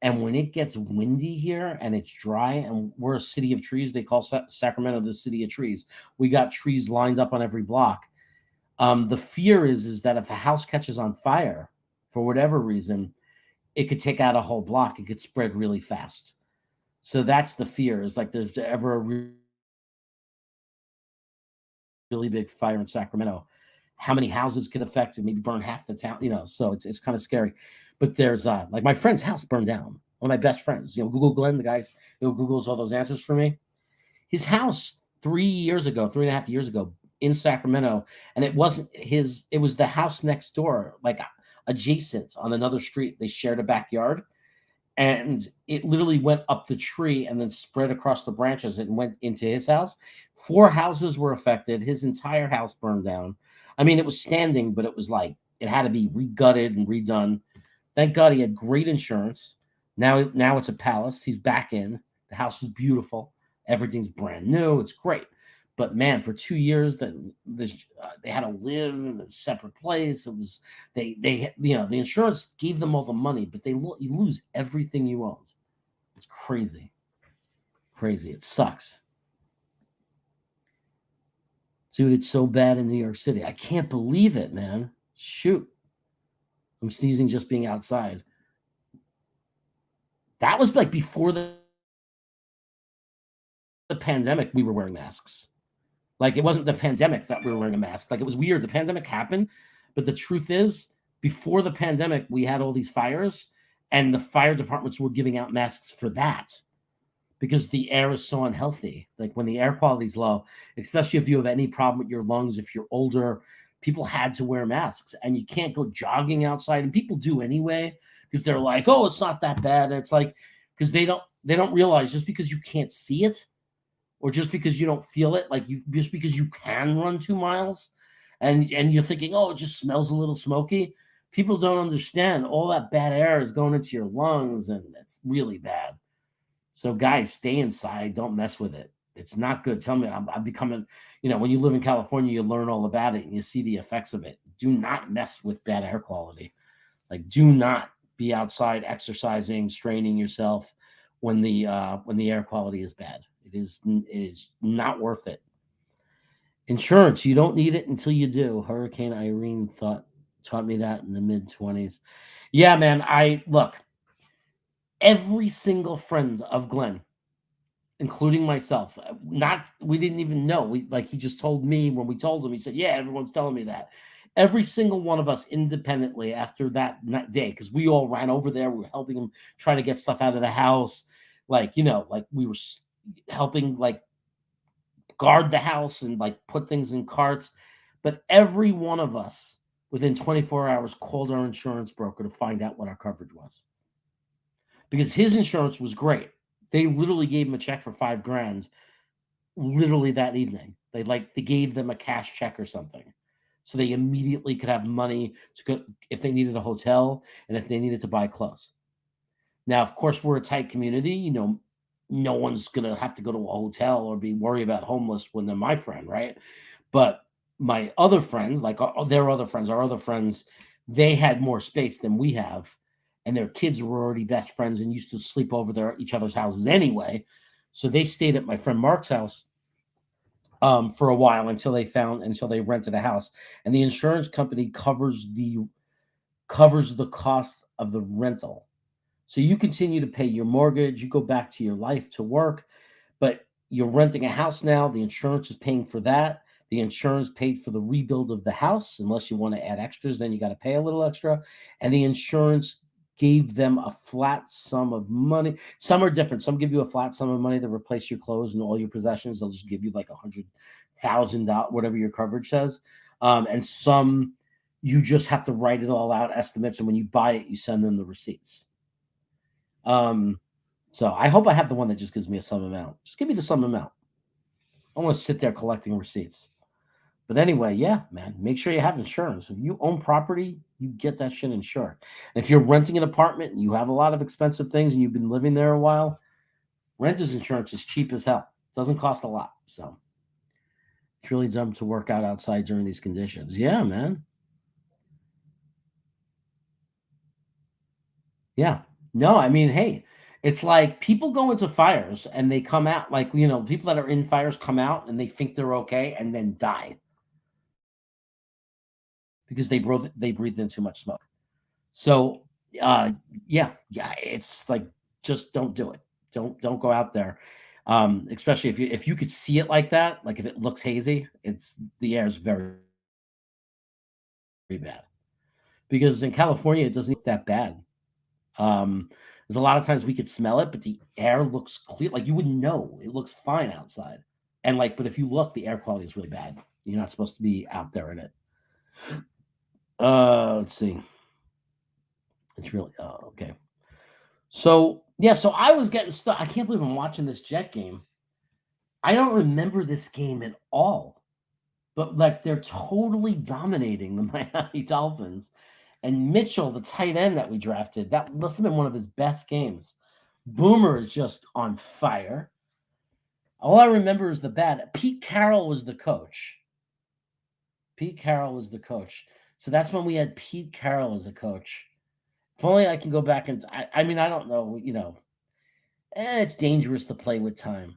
And when it gets windy here and it's dry, and we're a city of trees, they call Sacramento the city of trees. We got trees lined up on every block. The fear is that if a house catches on fire for whatever reason, it could take out a whole block. It could spread really fast. So that's the fear, is like there's ever a really big fire in Sacramento, how many houses could affect it, maybe burn half the town, so it's kind of scary. But there's like my friend's house burned down. One of my best friends, Google Glenn, the guys who Googles all those answers for me. His house 3.5 years ago in Sacramento, and it wasn't his, it was the house next door, like adjacent on another street. They shared a backyard, and it literally went up the tree and then spread across the branches and went into his house. 4 houses were affected. His entire house burned down. I mean, it was standing, but it was like it had to be regutted and redone. Thank God he had great insurance. Now it's a palace. He's back in. The house is beautiful. Everything's brand new. It's great. But man, for 2 years, they had to live in a separate place. It was the insurance gave them all the money, but you lose everything you owned. It's crazy, crazy. It sucks, dude. It's so bad in New York City. I can't believe it, man. Shoot, I'm sneezing just being outside. That was like before the pandemic. We were wearing masks. Like, it wasn't the pandemic that we were wearing a mask. Like, it was weird. The pandemic happened, but the truth is, before the pandemic, we had all these fires, and the fire departments were giving out masks for that because the air is so unhealthy. Like, when the air quality is low, especially if you have any problem with your lungs, if you're older, people had to wear masks, and you can't go jogging outside. And people do anyway because they're like, oh, it's not that bad. And it's like, because they don't realize just because you can't see it, or just because you don't feel it, like just because you can run 2 miles and you're thinking, oh, it just smells a little smoky. People don't understand all that bad air is going into your lungs, and it's really bad. So guys, stay inside. Don't mess with it. It's not good. Tell me, I'm becoming, when you live in California, you learn all about it and you see the effects of it. Do not mess with bad air quality. Like, do not be outside exercising, straining yourself when the air quality is bad. It is not worth it. Insurance, you don't need it until you do. Hurricane Irene taught me that in the mid-20s. Yeah, man, look, every single friend of Glenn, including myself, we didn't even know. He just told me when we told him, he said, yeah, everyone's telling me that. Every single one of us independently after that day, because we all ran over there, we were helping him try to get stuff out of the house. Like we were helping guard the house and put things in carts. But every one of us within 24 hours called our insurance broker to find out what our coverage was, because his insurance was great. They literally gave him a check for $5,000 literally that evening. They gave them a cash check or something, so they immediately could have money to go if they needed a hotel and if they needed to buy clothes. Now, of course, we're a tight community. No one's going to have to go to a hotel or be worried about homeless when they're my friend, right? But my other friends, their other friends, our other friends, they had more space than we have, and their kids were already best friends and used to sleep over each other's houses anyway. So they stayed at my friend Mark's house for a while until they rented a house, and the insurance company covers the cost of the rental. So you continue to pay your mortgage, you go back to your life to work, but you're renting a house now. The insurance is paying for that. The insurance paid for the rebuild of the house. Unless you want to add extras, then you got to pay a little extra. And the insurance gave them a flat sum of money. Some are different. Some give you a flat sum of money to replace your clothes and all your possessions. They'll just give you like $100,000, whatever your coverage says. And some you just have to write it all out, estimates, and when you buy it, you send them the receipts. So I hope I have the one that just gives me a sum amount. Just give me the sum amount. I want to sit there collecting receipts. But anyway, yeah, man, make sure you have insurance. If you own property, you get that shit insured. And if you're renting an apartment and you have a lot of expensive things and you've been living there a while, renter's insurance is cheap as hell. It doesn't cost a lot. So it's really dumb to work out outside during these conditions. Yeah, man. Yeah. No, I mean, hey, it's like people go into fires and they come out like, people that are in fires come out and they think they're okay and then die because they breathed in too much smoke. So, yeah, it's like just don't do it. Don't go out there. Especially if you could see it like that, like if it looks hazy, the air is very, very bad. Because in California it doesn't look that bad. There's a lot of times we could smell it, but the air looks clear. Like you wouldn't know. It looks fine outside. And but if you look, the air quality is really bad. You're not supposed to be out there in it. Let's see. It's really okay. So yeah, so I was getting stuck. I can't believe I'm watching this Jet game. I don't remember this game at all. But like they're totally dominating the Miami Dolphins. And Mitchell, the tight end that we drafted, that must have been one of his best games. Boomer is just on fire. All I remember is the bad. Pete Carroll was the coach. So that's when we had Pete Carroll as a coach. If only I can go back and I mean, I don't know, it's dangerous to play with time.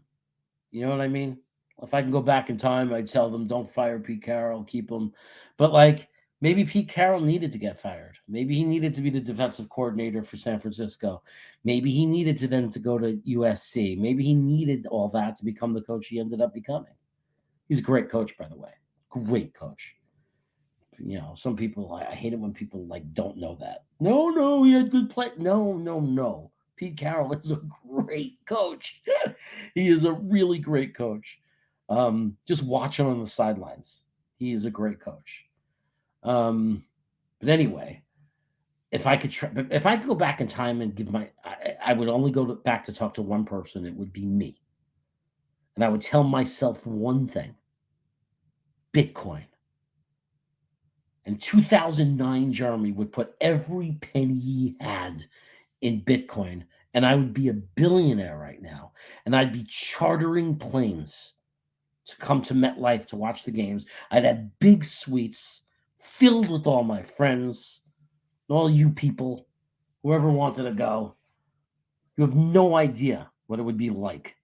You know what I mean? If I can go back in time, I'd tell them, don't fire Pete Carroll, keep him. But like, maybe Pete Carroll needed to get fired. Maybe he needed to be the defensive coordinator for San Francisco. Maybe he needed to go to USC. Maybe he needed all that to become the coach he ended up becoming. He's a great coach, by the way. Great coach. Some people, I hate it when people like don't know that. No, he had good play. No. Pete Carroll is a great coach. He is a really great coach. Just watch him on the sidelines. He is a great coach. But anyway, if I could go back in time and give I would only go back to talk to one person. It would be me. And I would tell myself one thing: Bitcoin. In 2009, Jeremy would put every penny he had in Bitcoin, and I would be a billionaire right now. And I'd be chartering planes to come to MetLife to watch the games. I'd have big suites filled with all my friends, all you people, whoever wanted to go. You have no idea what it would be like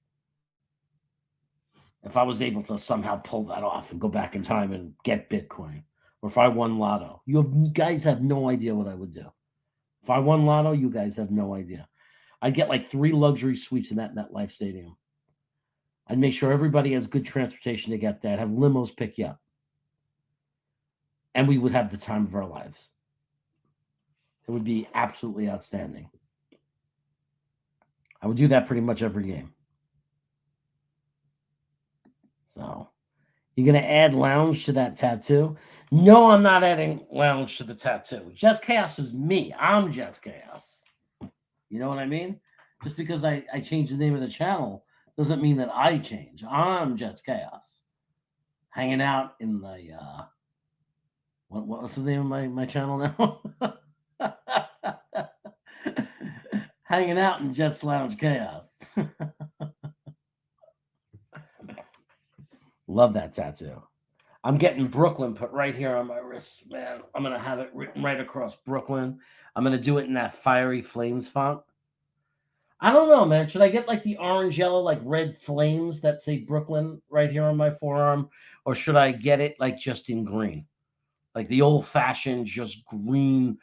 if I was able to somehow pull that off and go back in time and get Bitcoin. Or if I won Lotto. You guys have no idea what I would do. If I won Lotto, you guys have no idea. I'd get like 3 luxury suites in that MetLife Stadium. I'd make sure everybody has good transportation to get there. I'd have limos pick you up. And we would have the time of our lives. It would be absolutely outstanding. I would do that pretty much every game. So, you're going to add lounge to that tattoo? No, I'm not adding lounge to the tattoo. Jets Chaos is me. I'm Jets Chaos. You know what I mean? Just because I changed the name of the channel doesn't mean that I change. I'm Jets Chaos. Hanging out in the what's the name of my channel now? Hanging out in Jets Lounge Chaos. Love that tattoo. I'm getting Brooklyn put right here on my wrist, man. I'm gonna have it written right across Brooklyn. I'm gonna do it in that Fiery Flames font. I don't know, man. Should I get like the orange, yellow, like red flames that say Brooklyn right here on my forearm? Or should I get it like just in green? Like the old fashioned, just green,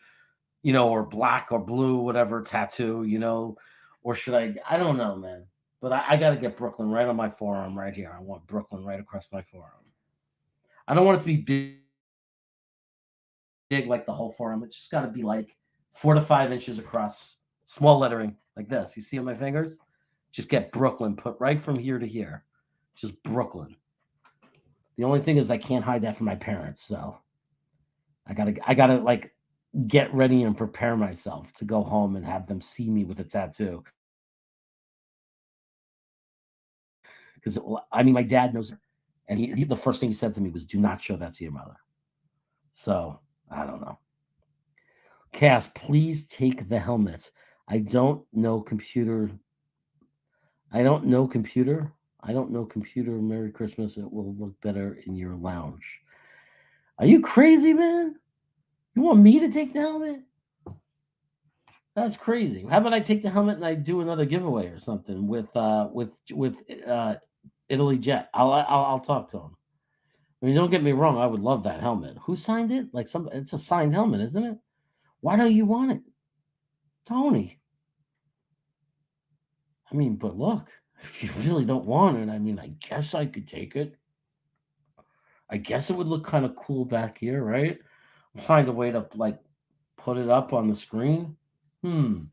or black or blue, whatever tattoo, Or should I don't know, man. But I got to get Brooklyn right on my forearm right here. I want Brooklyn right across my forearm. I don't want it to be big like the whole forearm. It's just got to be like 4 to 5 inches across, small lettering like this. You see on my fingers? Just get Brooklyn put right from here to here. Just Brooklyn. The only thing is I can't hide that from my parents, so I gotta like get ready and prepare myself to go home and have them see me with a tattoo. Because I mean, my dad knows, and he the first thing he said to me was, "Do not show that to your mother." So I don't know. Cass, please take the helmet. I don't know computer. I don't know computer. I don't know computer. Merry Christmas. It will look better in your lounge. Are you crazy, man? You want me to take the helmet? That's crazy. How about I take the helmet and I do another giveaway or something with Italy Jet? I'll talk to him. I mean, don't get me wrong. I would love that helmet. Who signed it? Like it's a signed helmet, isn't it? Why don't you want it, Tony? I mean, but look, if you really don't want it, I mean, I guess I could take it. I guess it would look kind of cool back here, right? Find a way to like put it up on the screen. I'm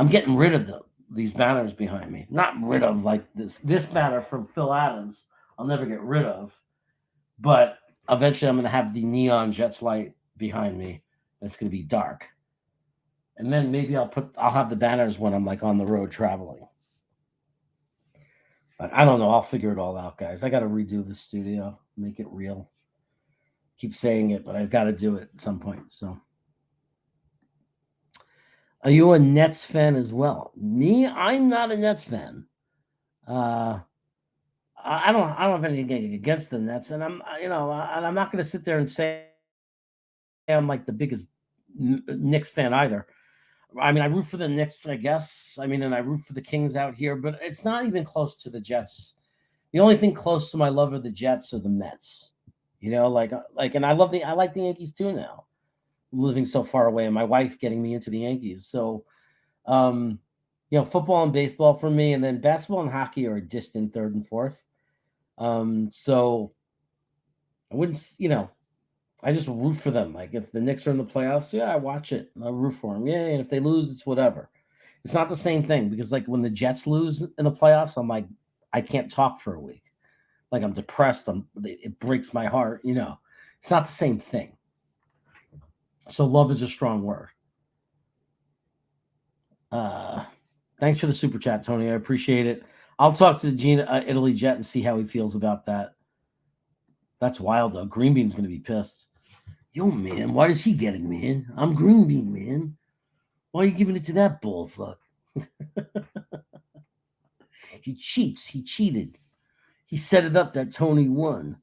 getting rid of these banners behind me. Not rid of like this banner from Phil Adams. I'll never get rid of. But eventually I'm going to have the neon Jets light behind me. It's going to be dark. And then maybe I'll have the banners when I'm like on the road traveling. But I don't know. I'll figure it all out, guys. I got to redo the studio, make it real. Keep saying it, but I've got to do it at some point. So, are you a Nets fan as well? Me, I'm not a Nets fan. I don't have anything against the Nets, and I'm not going to sit there and say I'm like the biggest Knicks fan either. I mean, I root for the Knicks, I guess. I mean, and I root for the Kings out here, but it's not even close to the Jets. The only thing close to my love of the Jets are the Mets. And I like the Yankees too now. Living so far away, and my wife getting me into the Yankees. So, football and baseball for me, and then basketball and hockey are a distant third and fourth. So I wouldn't, I just root for them. Like if the Knicks are in the playoffs, yeah, I watch it. I root for them. Yeah, and if they lose, it's whatever. It's not the same thing because like when the Jets lose in the playoffs, I'm like, I can't talk for a week. Like I'm depressed. It breaks my heart. It's not the same thing. So love is a strong word. Thanks for the super chat, Tony. I appreciate it. I'll talk to Gina Italy Jet and see how he feels about that. That's wild, though. Green Bean's going to be pissed. Yo, man, why does he get it, man? I'm Green Bean, man. Why are you giving it to that bullfuck? He cheats. He cheated. He set it up that Tony won.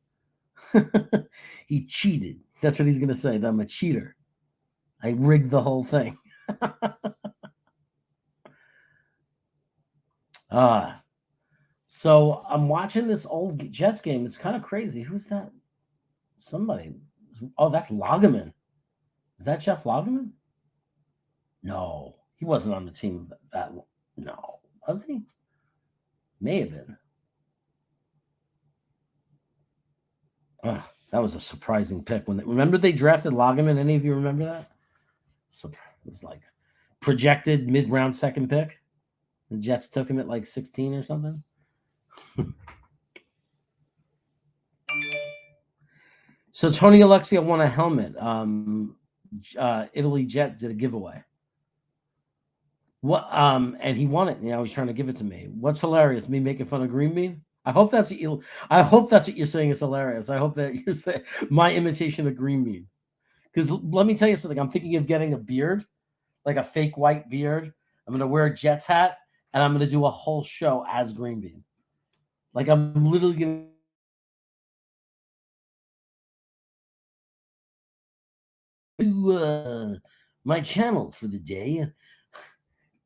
He cheated. That's what he's going to say. That I'm a cheater. I rigged the whole thing. So I'm watching this old Jets game. It's kind of crazy. Who's that? Somebody. Oh, that's Lageman. Is that Jeff Lageman? No, he wasn't on the team that long. No, was he? May have been. That was a surprising pick. Remember they drafted Lageman? Any of you remember that? It was like projected mid-round second pick. The Jets took him at like 16 or something. So Tony Alexia won a helmet. Italy Jet did a giveaway. What? And he won it. He's trying to give it to me. What's hilarious? Me making fun of Green Bean? I hope that's what you're saying is hilarious. I hope that you're saying my imitation of Green Bean. Because let me tell you something. I'm thinking of getting a beard, like a fake white beard. I'm gonna wear a Jets hat, and I'm gonna do a whole show as Green Bean. Like I'm literally gonna to my channel for the day.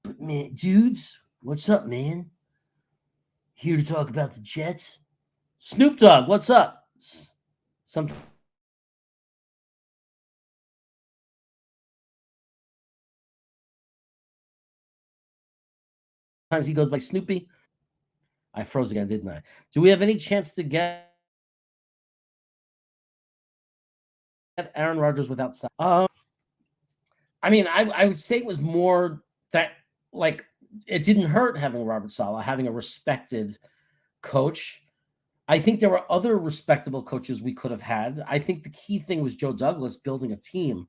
But man, dudes, what's up, man? Here to talk about the Jets. Snoop Dogg, what's up? Sometimes he goes by Snoopy. I froze again, didn't I? Do we have any chance to get Aaron Rodgers without I mean, I would say it was more that, like, it didn't hurt having Robert Saleh, having a respected coach. I think there were other respectable coaches we could have had. I think the key thing was Joe Douglas building a team.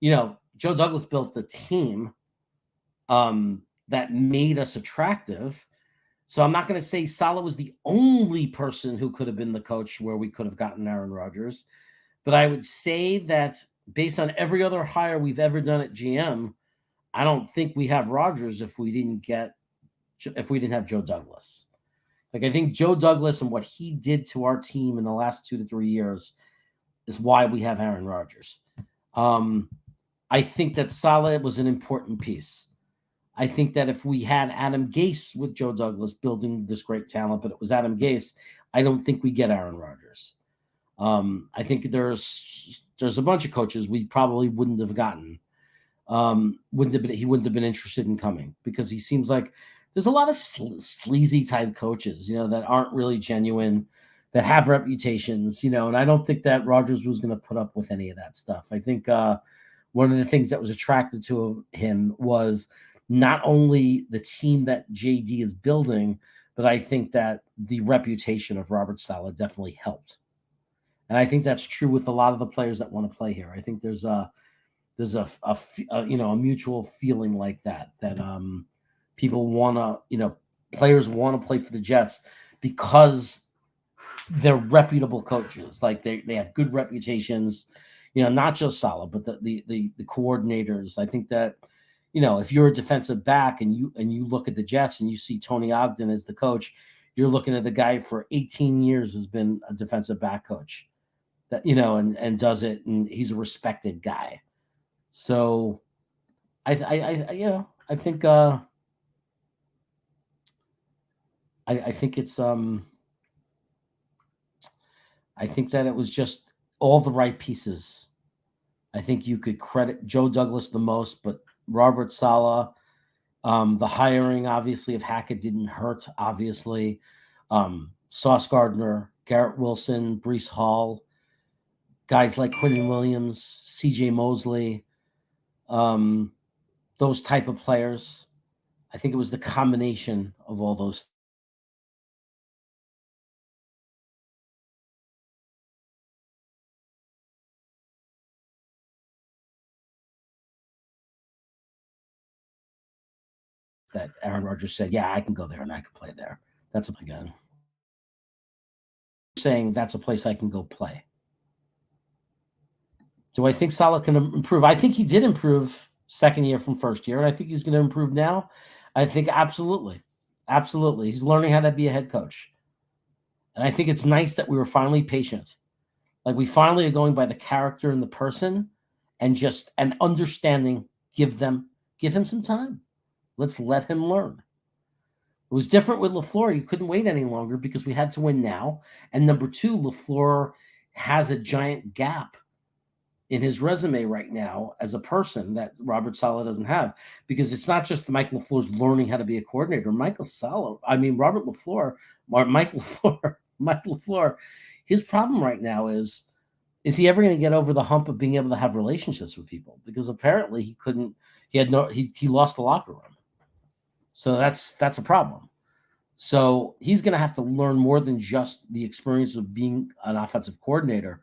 Joe Douglas built the team that made us attractive. So I'm not going to say Saleh was the only person who could have been the coach where we could have gotten Aaron Rodgers. But I would say that based on every other hire we've ever done at GM, I don't think we have Rodgers if we didn't have Joe Douglas. Like, I think Joe Douglas and what he did to our team in the last 2 to 3 years is why we have Aaron Rodgers. I think that Saleh was an important piece. I think that if we had Adam Gase with Joe Douglas building this great talent, but it was Adam Gase, I don't think we get Aaron Rodgers. I think there's a bunch of coaches we probably wouldn't have gotten. He wouldn't have been interested in coming, because he seems like there's a lot of sleazy type coaches, that aren't really genuine, that have reputations, and I don't think that Rodgers was going to put up with any of that stuff. I think one of the things that was attracted to him was not only the team that JD is building, but I think that the reputation of Robert Saleh definitely helped. And I think that's true with a lot of the players that want to play here. I think there's a mutual feeling like that people want to, players want to play for the Jets because they're reputable coaches. Like, they have good reputations, not just Saleh, but the coordinators. I think that, if you're a defensive back and you look at the Jets and you see Tony Ogden as the coach, you're looking at the guy for 18 years has been a defensive back coach that, and does it, and he's a respected guy. So I think I think it's I think that it was just all the right pieces. I think you could credit Joe Douglas the most, but Robert Saleh, the hiring obviously of Hackett didn't hurt. Obviously, Sauce Gardner, Garrett Wilson, Breece Hall, guys like Quinnen Williams, C.J. Mosley, those type of players. I think it was the combination of all those that Aaron Rodgers said, yeah, I can go there and I can play there. That's again saying that's a place I can go play. Do I think Saleh can improve? I think he did improve second year from first year, and I think he's going to improve now. I think absolutely. Absolutely. He's learning how to be a head coach. And I think it's nice that we were finally patient. Like, we finally are going by the character and the person, and just an understanding. Give him some time. Let's let him learn. It was different with LaFleur. You couldn't wait any longer because we had to win now. And number two, LaFleur has a giant gap in his resume right now as a person that Robert Saleh doesn't have, because it's not just Mike LaFleur's learning how to be a coordinator. Robert LaFleur, Mike LaFleur, his problem right now is he ever going to get over the hump of being able to have relationships with people? Because apparently he lost the locker room. So that's a problem. So he's going to have to learn more than just the experience of being an offensive coordinator.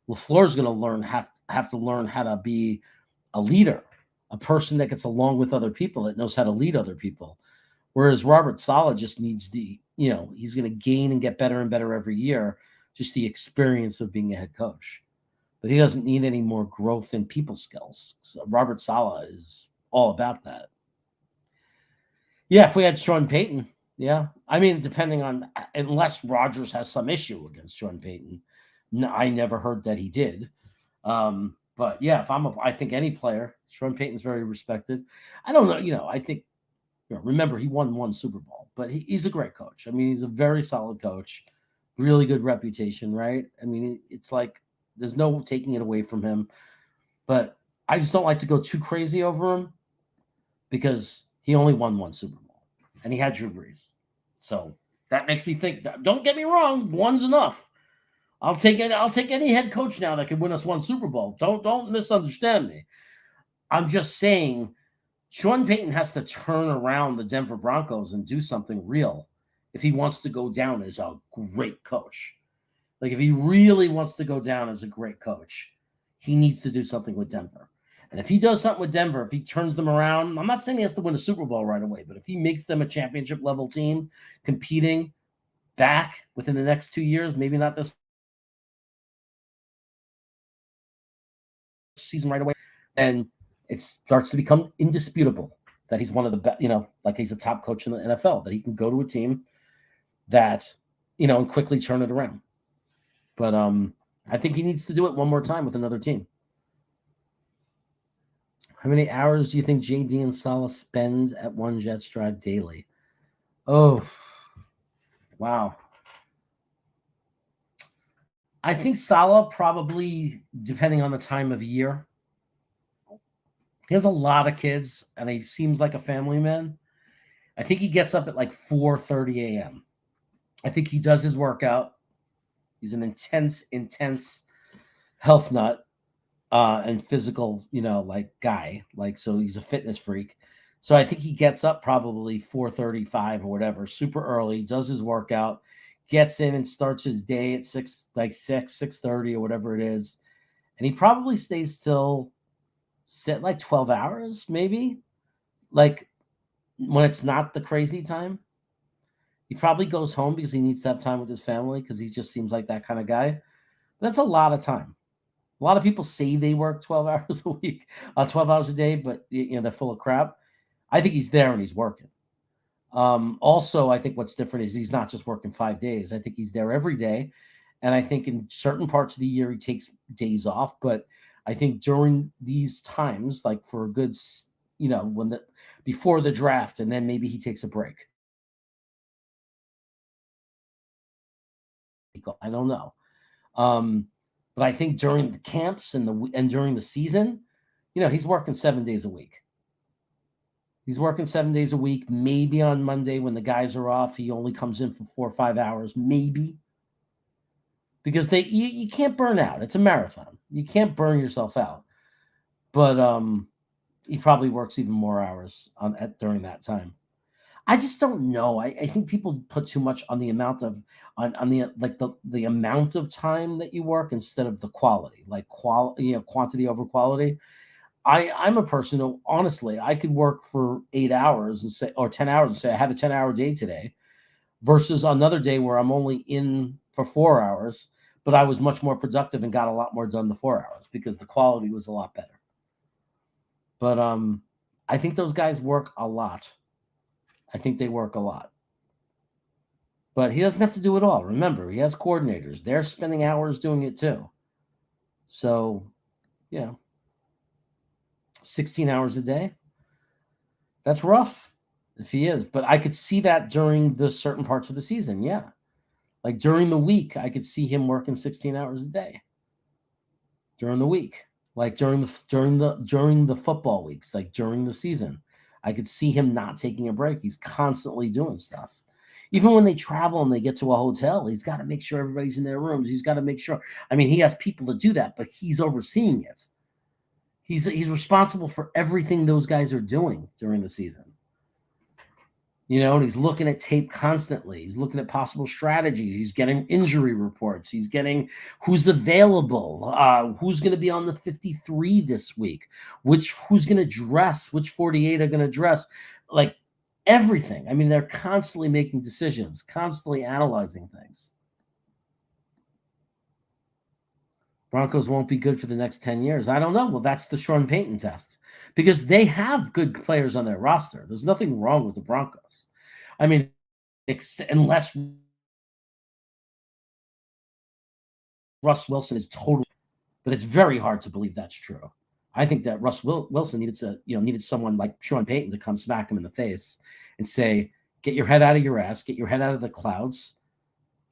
LaFleur's going to have to learn how to be a leader, a person that gets along with other people, that knows how to lead other people. Whereas Robert Saleh just needs he's going to gain and get better and better every year, just the experience of being a head coach. But he doesn't need any more growth in people skills. So Robert Saleh is all about that. Yeah, if we had Sean Payton, yeah. I mean, unless Rodgers has some issue against Sean Payton. No, I never heard that he did. But yeah, I think any player, Sean Payton's very respected. I don't know, I think, remember he won one Super Bowl, but he's a great coach. I mean, he's a very solid coach, really good reputation, right? I mean, it's like there's no taking it away from him. But I just don't like to go too crazy over him because he only won one Super Bowl and he had Drew Brees. So that makes me think. Don't get me wrong, one's enough. I'll take it. I'll take any head coach now that can win us one Super Bowl. Don't misunderstand me. I'm just saying Sean Payton has to turn around the Denver Broncos and do something real if he wants to go down as a great coach. Like if he really wants to go down as a great coach, he needs to do something with Denver. And if he does something with Denver, if he turns them around, I'm not saying he has to win a Super Bowl right away, but if he makes them a championship level team competing back within the next 2 years, maybe not this season right away, then it starts to become indisputable that he's one of the best, like he's a top coach in the NFL, that he can go to a team that, and quickly turn it around. But I think he needs to do it one more time with another team. How many hours do you think JD and Salah spend at one Jets drive daily? Oh, wow. I think Salah probably, depending on the time of year. He has a lot of kids, and he seems like a family man. I think he gets up at like 4:30 a.m. I think he does his workout. He's an intense health nut and physical, like guy. Like, so he's a fitness freak. So I think he gets up probably 4:35 or whatever, super early, does his workout, gets in and starts his day at 6:30 or whatever it is. And he probably stays till like 12 hours, maybe. Like when it's not the crazy time. He probably goes home because he needs to have time with his family because he just seems like that kind of guy. That's a lot of time. A lot of people say they work 12 hours a week, 12 hours a day, but they're full of crap. I think he's there and he's working. Also, I think what's different is he's not just working 5 days. I think he's there every day. And I think in certain parts of the year, he takes days off. But I think during these times, like for a good, before the draft, and then maybe he takes a break. I don't know. But I think during the camps and during the season, he's working 7 days a week. He's working 7 days a week. Maybe on Monday when the guys are off, he only comes in for 4 or 5 hours, maybe. Because you can't burn out. It's a marathon. You can't burn yourself out. But he probably works even more hours during that time. I just don't know. I think people put too much on the amount of the amount of time that you work instead of the quality, like quantity over quality. I'm a person who honestly I could work for 8 hours and say, or 10 hours and say I had a 10-hour day today versus another day where I'm only in for 4 hours, but I was much more productive and got a lot more done the 4 hours because the quality was a lot better. But I think those guys work a lot. I think they work a lot. But he doesn't have to do it all. Remember, he has coordinators. They're spending hours doing it too. So, 16 hours a day. That's rough if he is. But I could see that during the certain parts of the season. Yeah. Like during the week, I could see him working 16 hours a day. During the week. Like during the football weeks, like during the season. I could see him not taking a break. He's constantly doing stuff. Even when they travel and they get to a hotel, he's got to make sure everybody's in their rooms. He's got to make sure. I mean, he has people to do that, but he's overseeing it. He's responsible for everything those guys are doing during the season. And he's looking at tape constantly. He's looking at possible strategies. He's getting injury reports. He's getting who's available, who's going to be on the 53 this week, who's going to dress, which 48 are going to dress, like everything. I mean, they're constantly making decisions, constantly analyzing things. Broncos won't be good for the next 10 years. I don't know. Well, that's the Sean Payton test because they have good players on their roster. There's nothing wrong with the Broncos. I mean, unless Russ Wilson is totally, but it's very hard to believe that's true. I think that Russ Wilson needed someone like Sean Payton to come smack him in the face and say, "Get your head out of your ass, get your head out of the clouds.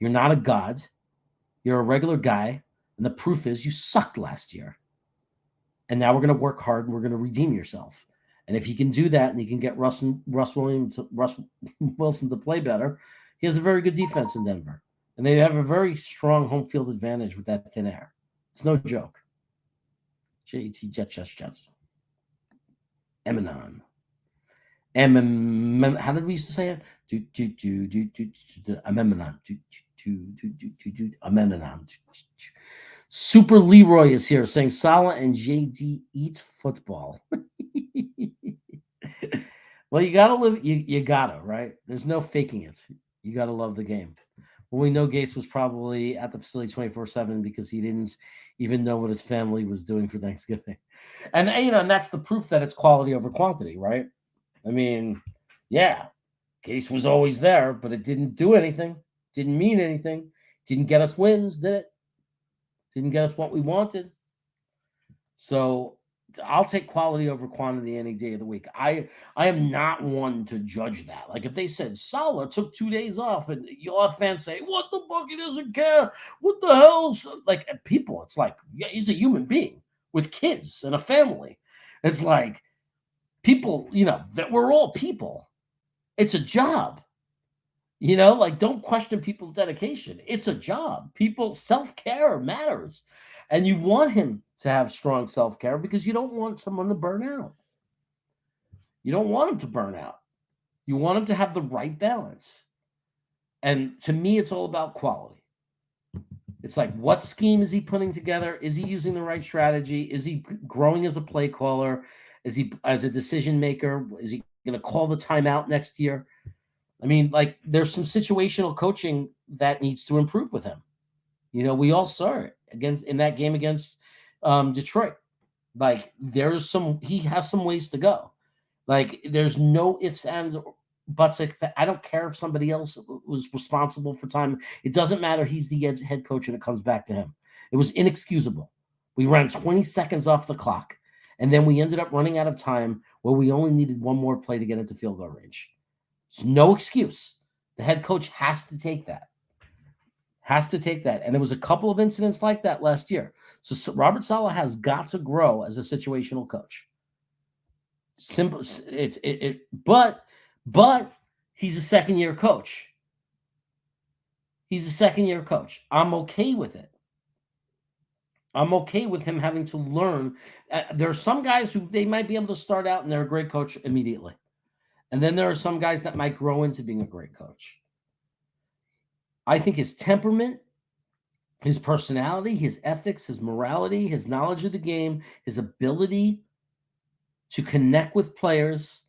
You're not a god. You're a regular guy, and the proof is you sucked last year. And now we're going to work hard and we're going to redeem yourself." And if he can do that and he can get Russ Wilson to play better, he has a very good defense in Denver. And they have a very strong home field advantage with that thin air. It's no joke. JT Jets. Eminon. How did we used to say it? Amenon. Super Leroy is here saying Salah and JD eat football. Well, you gotta live. You gotta, right? There's no faking it. You gotta love the game. Well, we know Gase was probably at the facility 24/7 because he didn't even know what his family was doing for Thanksgiving. And and that's the proof that it's quality over quantity, right? I mean, yeah, Gase was always there, but it didn't do anything. Didn't mean anything. Didn't get us wins, did it? Didn't get us what we wanted. So I'll take quality over quantity any day of the week. I am not one to judge that. Like if they said Salah took 2 days off, and you'll have fans say, "What the fuck? He doesn't care. What the hell?" Like people, it's like, yeah, he's a human being with kids and a family. It's like people, that we're all people. It's a job. Like don't question people's dedication. It's a job. People, self-care matters. And you want him to have strong self-care because you don't want someone to burn out. You don't want him to burn out. You want him to have the right balance. And to me, it's all about quality. It's like, what scheme is he putting together? Is he using the right strategy? Is he growing as a play caller? Is he as a decision maker? Is he going to call the timeout next year? I mean, like, there's some situational coaching that needs to improve with him. We all saw it in that game against Detroit. Like, he has some ways to go. Like, there's no ifs, ands, or buts. I don't care if somebody else was responsible for time. It doesn't matter. He's the head coach, and it comes back to him. It was inexcusable. We ran 20 seconds off the clock, and then we ended up running out of time where we only needed one more play to get into field goal range. It's no excuse. The head coach has to take that. And there was a couple of incidents like that last year. So Robert Saleh has got to grow as a situational coach. Simple. But he's a second-year coach. I'm okay with it. I'm okay with him having to learn. There are some guys who they might be able to start out and they're a great coach immediately. And then there are some guys that might grow into being a great coach. I think his temperament, his personality, his ethics, his morality, his knowledge of the game, his ability to connect with players,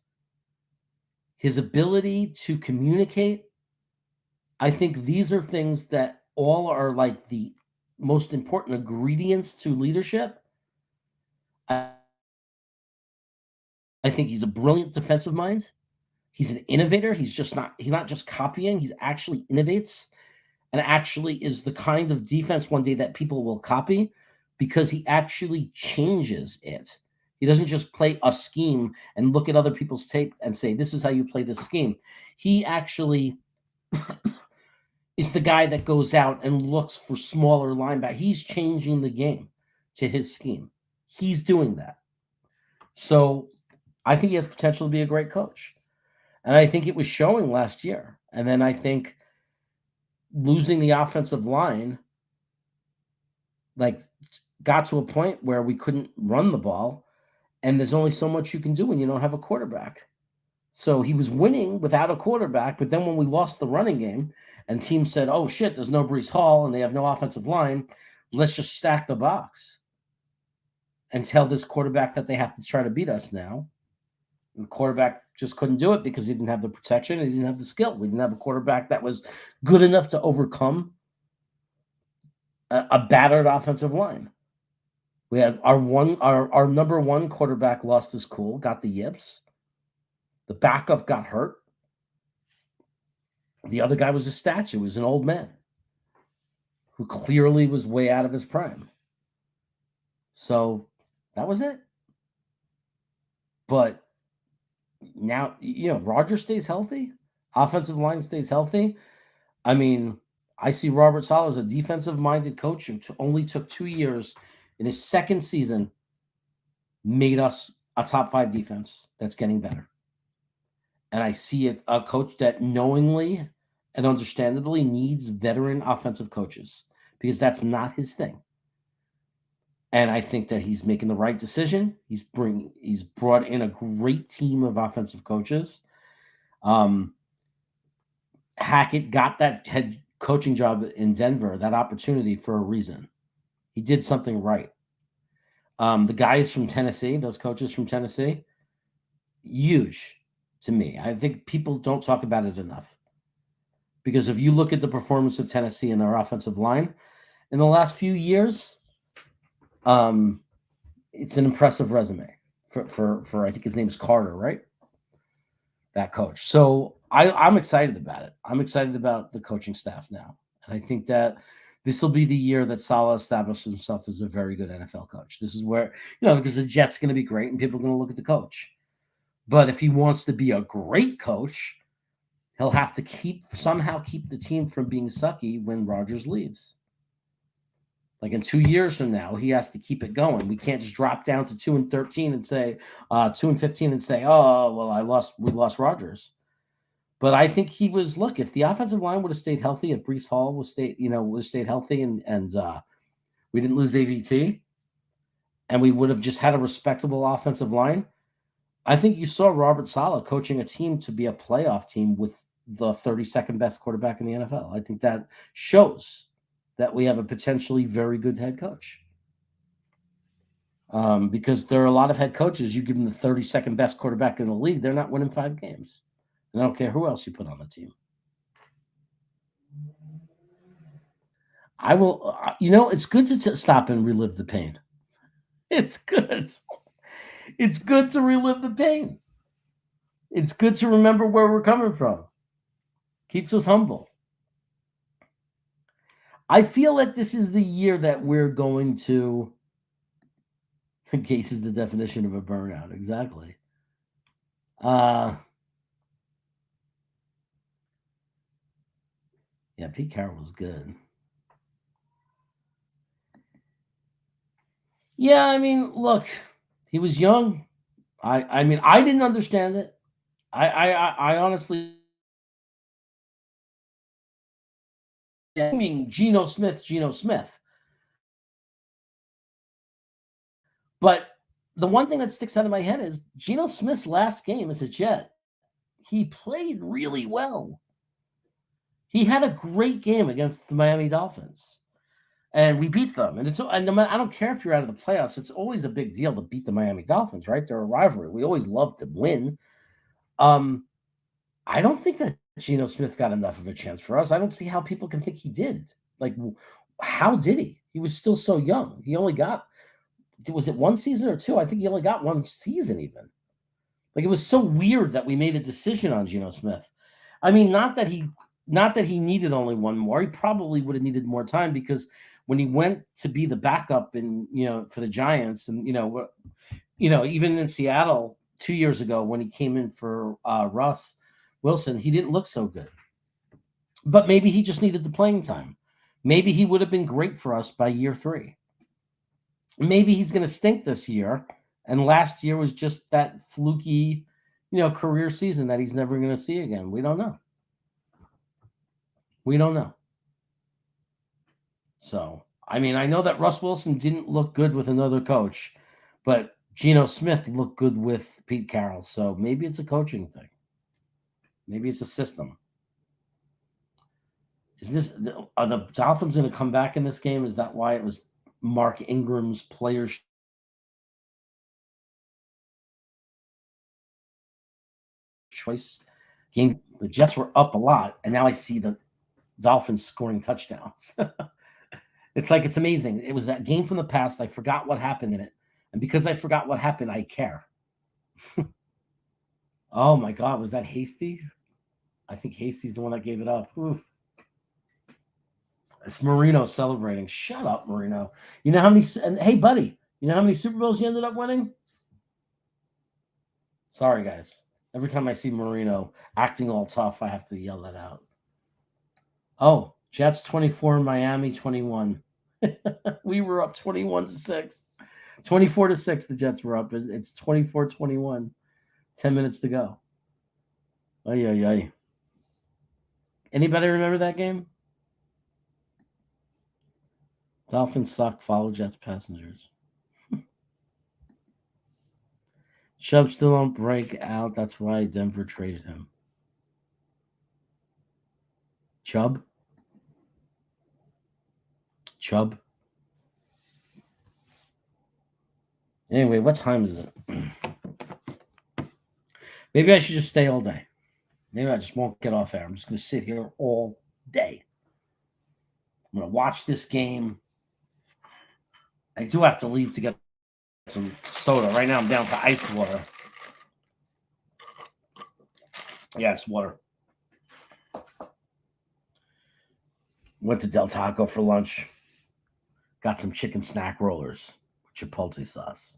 his ability to communicate, I think these are things that all are like the most important ingredients to leadership. I think he's a brilliant defensive mind. He's an innovator. He's not just copying. He's actually innovates and actually is the kind of defense one day that people will copy because he actually changes it. He doesn't just play a scheme and look at other people's tape and say, this is how you play this scheme. He actually is the guy that goes out and looks for smaller linebackers. He's changing the game to his scheme. He's doing that. So I think he has potential to be a great coach. And I think it was showing last year. And then I think losing the offensive line, got to a point where we couldn't run the ball. And there's only so much you can do when you don't have a quarterback. So he was winning without a quarterback. But then when we lost the running game and teams said, oh, shit, there's no Breece Hall and they have no offensive line, let's just stack the box and tell this quarterback that they have to try to beat us now. And the quarterback just couldn't do it because he didn't have the protection. He didn't have the skill. We didn't have a quarterback that was good enough to overcome a battered offensive line. We had our number one quarterback lost his cool, got the yips. The backup got hurt. The other guy was a statue. He was an old man who clearly was way out of his prime. So that was it. But now, Roger stays healthy, offensive line stays healthy. I mean, I see Robert Saleh as a defensive-minded coach who only took 2 years in his second season, made us a top 5 defense that's getting better. And I see a coach that knowingly and understandably needs veteran offensive coaches because that's not his thing. And I think that he's making the right decision. He's brought in a great team of offensive coaches. Hackett got that head coaching job in Denver, that opportunity, for a reason. He did something right. The guys from Tennessee, those coaches from Tennessee, huge to me. I think people don't talk about it enough. Because if you look at the performance of Tennessee and their offensive line in the last few years, it's an impressive resume for I think his name is Carter, right? That coach. So I'm excited about it. I'm excited about the coaching staff now. And I think that this will be the year that Saleh establishes himself as a very good NFL coach. This is where, because the Jets going to be great and people are going to look at the coach. But if he wants to be a great coach, he'll have to somehow keep the team from being sucky when Rodgers leaves. Like in 2 years from now, he has to keep it going. We can't just drop down to 2-13 and say 2-15 and say, oh, well, we lost Rodgers. But I think if the offensive line would have stayed healthy, if Breece Hall would have stayed healthy and we didn't lose AVT and we would have just had a respectable offensive line, I think you saw Robert Saleh coaching a team to be a playoff team with the 32nd best quarterback in the NFL. I think that shows that we have a potentially very good head coach. Because there are a lot of head coaches, you give them the 32nd best quarterback in the league, they're not winning 5 games. And I don't care who else you put on the team. I will, it's good to stop and relive the pain. It's good. It's good to relive the pain. It's good to remember where we're coming from. Keeps us humble. I feel like this is the year that we're going to. Case is the definition of a burnout. Exactly. Yeah, Pete Carroll was good. Yeah, I mean, look, he was young. I mean, I didn't understand it. I honestly. I mean, Geno Smith. But the one thing that sticks out of my head is Geno Smith's last game as a Jet. He played really well. He had a great game against the Miami Dolphins, and we beat them. And I don't care if you're out of the playoffs. It's always a big deal to beat the Miami Dolphins, right? They're a rivalry. We always love to win. I don't think that Geno Smith got enough of a chance for us. I don't see how people can think he did. Like, how did he? He was still so young. He only got, was it 1 season or 2? I think he only got 1 season even. Like, it was so weird that we made a decision on Geno Smith. I mean, not that he needed only 1 more. He probably would have needed more time because when he went to be the backup for the Giants and, even in Seattle 2 years ago when he came in for Russ Wilson, he didn't look so good. But maybe he just needed the playing time. Maybe he would have been great for us by year 3. Maybe he's going to stink this year. And last year was just that fluky, career season that he's never going to see again. We don't know. So, I mean, I know that Russ Wilson didn't look good with another coach, but Geno Smith looked good with Pete Carroll. So maybe it's a coaching thing. Maybe it's a system. Are the Dolphins going to come back in this game? Is that why it was Mark Ingram's players? Choice game. The Jets were up a lot, and now I see the Dolphins scoring touchdowns. It's like, it's amazing. It was that game from the past. I forgot what happened in it. And because I forgot what happened, I care. Oh my God, was that Hasty? I think Hasty's the one that gave it up. Oof. It's Marino celebrating. Shut up, Marino. You know how many? And hey, buddy, You know how many Super Bowls he ended up winning? Sorry, guys. Every time I see Marino acting all tough, I have to yell that out. Oh, Jets 24, Miami 21. We were up 21-6. 24-6, the Jets were up. It's 24-21. 10 minutes to go. Ay, ay, ay. Anybody remember that game? Dolphins suck. Follow Jets passengers. Chubb still don't break out. That's why Denver traded him. Chubb? Anyway, what time is it? Maybe I should just stay all day. Maybe I just won't get off air. I'm just going to sit here all day. I'm going to watch this game. I do have to leave to get some soda. Right now I'm down to ice water. Yeah, it's water. Went to Del Taco for lunch. Got some chicken snack rollers with chipotle sauce.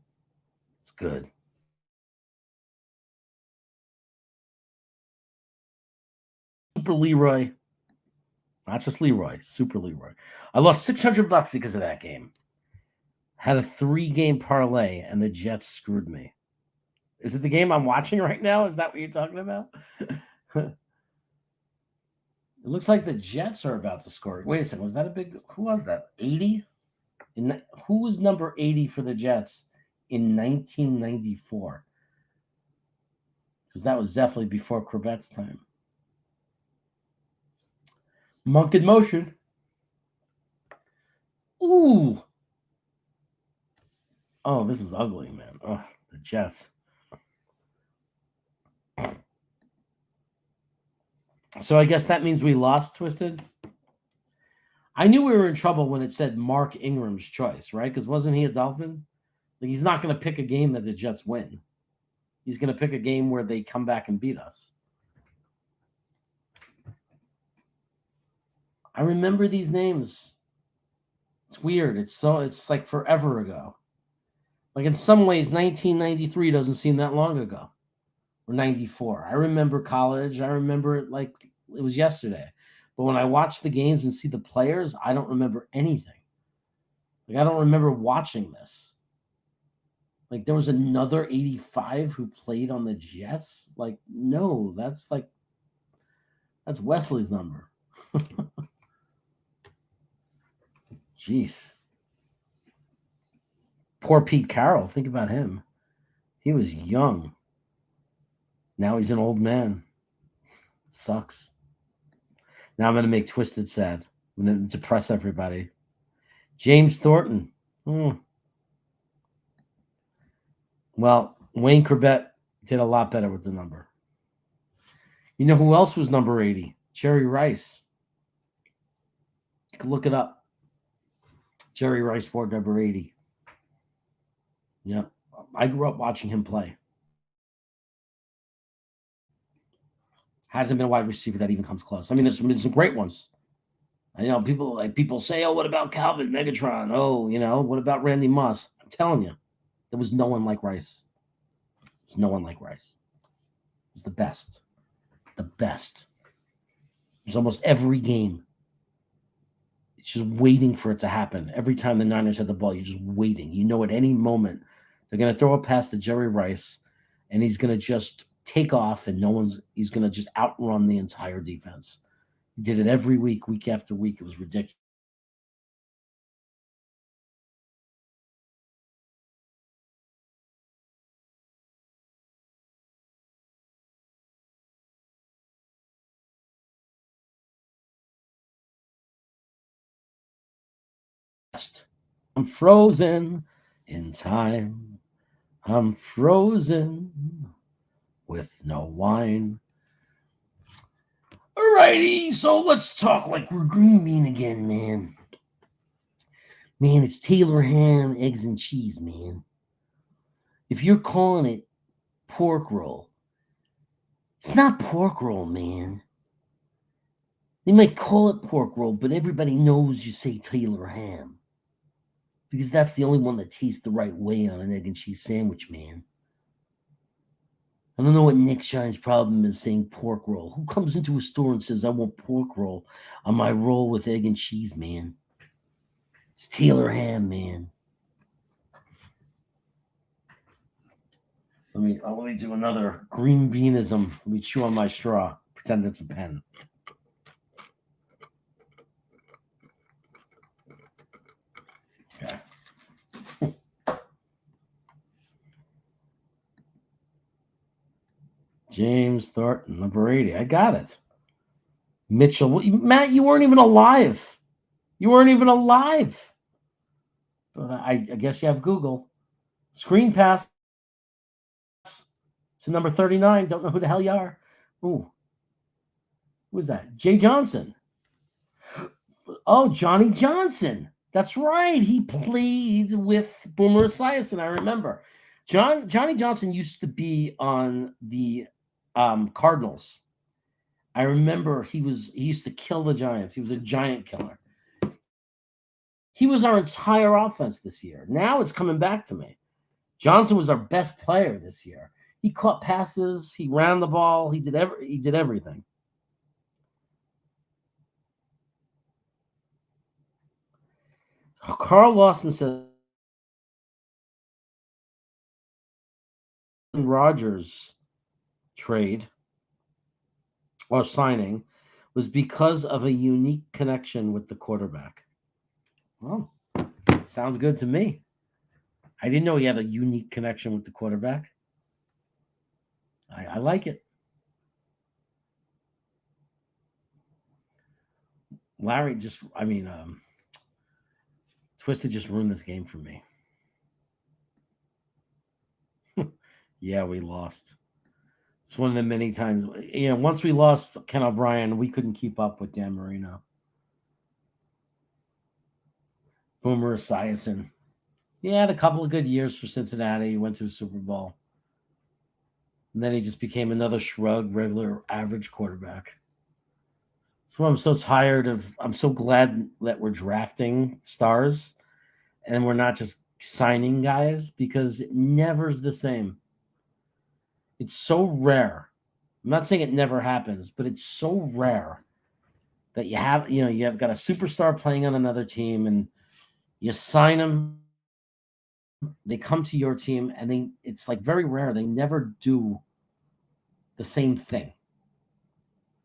It's good. Super Leroy. Not just Leroy, Super Leroy. I lost $600 because of that game. Had a 3-game parlay, and the Jets screwed me. Is it the game I'm watching right now? Is that what you're talking about? It looks like the Jets are about to score. Wait a second. Was that a big... Who was that? 80? Who was number 80 for the Jets in 1994? Because that was definitely before Corvette's time. Monk in motion. Ooh. Oh, this is ugly, man. Oh, the Jets. So I guess that means we lost, Twisted. I knew we were in trouble when it said Mark Ingram's choice, right? Because wasn't he a Dolphin? Like, he's not going to pick a game that the Jets win. He's going to pick a game where they come back and beat us. I remember these names. It's weird. It's like forever ago. Like, in some ways, 1993 doesn't seem that long ago. Or 94. I remember college. I remember it like it was yesterday. But when I watch the games and see the players, I don't remember anything. Like, I don't remember watching this. Like, there was another 85 who played on the Jets? Like, no, that's Wesley's number. Jeez. Poor Pete Carroll. Think about him. He was young. Now he's an old man. Sucks. Now I'm going to make Twisted sad. I'm going to depress everybody. James Thornton. Well, Wayne Corbett did a lot better with the number. You know who else was number 80? Jerry Rice. You can look it up. Jerry Rice wore number 80. Yeah. I grew up watching him play. Hasn't been a wide receiver that even comes close. I mean, there's some great ones. I know people say, "Oh, what about Calvin Megatron? Oh, what about Randy Moss?" I'm telling you, there was no one like Rice. There's no one like Rice. He's the best. The best. There's almost every game. It's just waiting for it to happen. Every time the Niners had the ball, you're just waiting. You know, at any moment they're going to throw a pass to Jerry Rice, and he's going to just take off, and he's going to just outrun the entire defense. He did it every week, week after week. It was ridiculous. I'm frozen in time. I'm frozen with no wine. Alrighty, so let's talk like we're green bean again, man. Man, it's Taylor ham, eggs, and cheese, man. If you're calling it pork roll, it's not pork roll, man. They might call it pork roll, but everybody knows you say Taylor ham. Because that's the only one that tastes the right way on an egg and cheese sandwich, man. I don't know what Nick Shine's problem is saying pork roll. Who comes into a store and says, I want pork roll on my roll with egg and cheese, man? It's Taylor Ham, man. Let me do another green beanism. Let me chew on my straw. Pretend it's a pen. Okay. James Thornton, number 80. I got it. Mitchell. Matt, you weren't even alive. You weren't even alive. But I guess you have Google. Screen pass to number 39. Don't know who the hell you are. Ooh. Who's that? Jay Johnson. Oh, Johnny Johnson. That's right. He played with Boomer Esiason. I remember. Johnny Johnson used to be on the Cardinals. I remember he used to kill the Giants. He was a giant killer. He was our entire offense this year. Now it's coming back to me. Johnson was our best player this year. He caught passes. He ran the ball. He did everything. Carl Lawson says Rodgers trade or signing was because of a unique connection with the quarterback. Well, sounds good to me. I didn't know he had a unique connection with the quarterback. I like it. Larry Twisted just ruined this game for me. Yeah, we lost. It's one of the many times. Once we lost Ken O'Brien, we couldn't keep up with Dan Marino. Boomer Esiason. He had a couple of good years for Cincinnati. He went to a Super Bowl. And then he just became another shrug, regular, average quarterback. That's why I'm so tired of. I'm so glad that we're drafting stars and we're not just signing guys, because it never's the same. It's so rare. I'm not saying it never happens, but it's so rare that you have got a superstar playing on another team and you sign them. They come to your team and it's like very rare. They never do the same thing.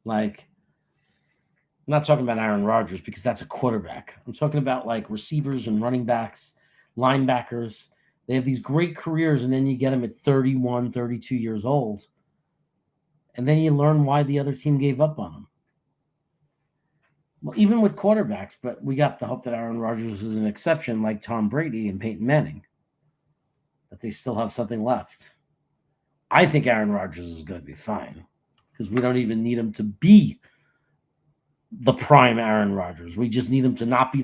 Like, I'm not talking about Aaron Rodgers because that's a quarterback. I'm talking about like receivers and running backs, linebackers. They have these great careers, and then you get them at 31, 32 years old. And then you learn why the other team gave up on them. Well, even with quarterbacks, but we have to hope that Aaron Rodgers is an exception like Tom Brady and Peyton Manning, that they still have something left. I think Aaron Rodgers is going to be fine because we don't even need him to be the prime Aaron Rodgers. We just need him to not be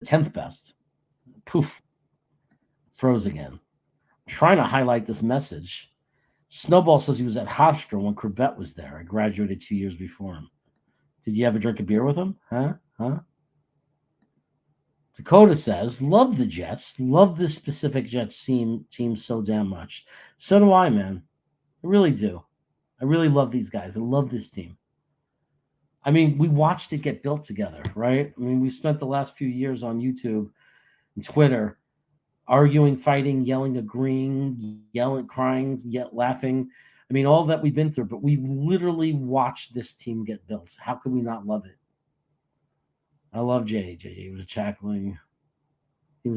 the 10th best. Poof. Froze again. I'm trying to highlight this message. Snowball says he was at Hofstra when Corbett was there. I graduated 2 years before him. Did you ever drink a beer with him? Huh? Dakota says, love the Jets. Love this specific Jets team so damn much. So do I, man. I really do. I really love these guys. I love this team. I mean, we watched it get built together, right? I mean, we spent the last few years on YouTube and Twitter arguing, fighting, yelling, agreeing, yelling, crying, yet laughing. I mean, all that we've been through, but we literally watched this team get built. How could we not love it? I love JJ. He was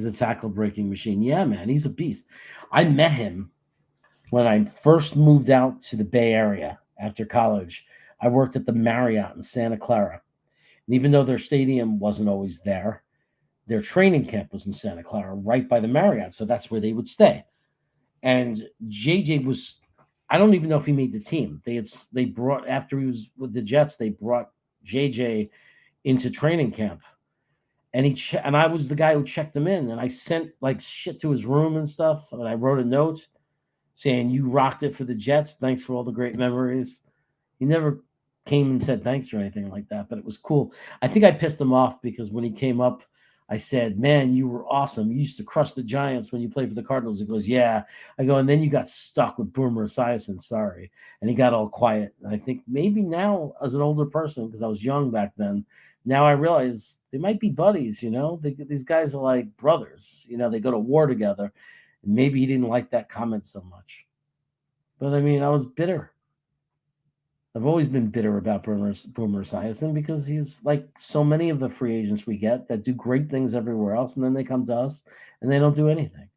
a tackle breaking machine. Yeah, man, he's a beast. I met him when I first moved out to the Bay Area after college. I worked at the Marriott in Santa Clara. And even though their stadium wasn't always there, their training camp was in Santa Clara, right by the Marriott. So that's where they would stay. And JJ was, I don't even know if he made the team. They brought, after he was with the Jets, they brought JJ into training camp. And and I was the guy who checked him in. And I sent like shit to his room and stuff. And I wrote a note saying, you rocked it for the Jets. Thanks for all the great memories. He never came and said thanks or anything like that, but it was cool. I think I pissed him off because when he came up, I said, "Man, you were awesome. You used to crush the Giants when you played for the Cardinals." He goes, "Yeah." I go, "And then you got stuck with Boomer Esiason. Sorry." And he got all quiet. And I think maybe now, as an older person, because I was young back then, now I realize they might be buddies. These guys are like brothers. They go to war together. And maybe he didn't like that comment so much. But I mean, I was bitter. I've always been bitter about Boomer Esiason because he's like so many of the free agents we get that do great things everywhere else, and then they come to us and they don't do anything.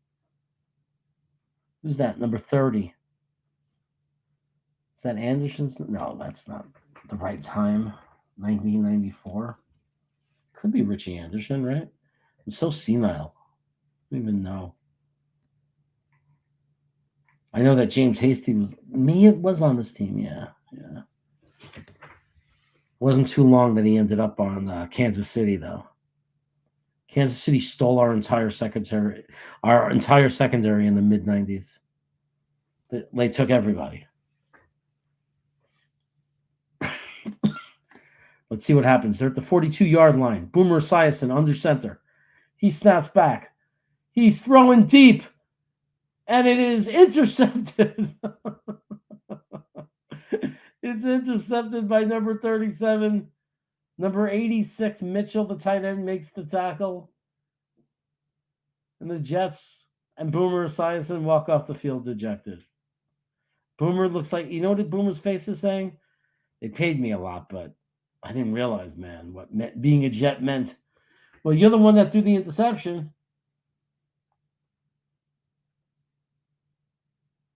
Who's that? Number 30. Is that Anderson's? No, that's not the right time. 1994. Could be Richie Anderson, right? I'm so senile. I don't even know. I know that James Hasty was on this team, yeah. It wasn't too long that he ended up on Kansas City, though. Kansas City stole our entire secondary in the mid-90s. They took everybody. Let's see what happens. They're at the 42-yard line. Boomer Esiason under center. He snaps back. He's throwing deep. And it is intercepted. It's intercepted by number 37. Number 86, Mitchell, the tight end, makes the tackle. And the Jets and Boomer Esiason walk off the field dejected. Boomer looks like, you know what Boomer's face is saying? They paid me a lot, but I didn't realize, man, what being a Jet meant. Well, you're the one that threw the interception.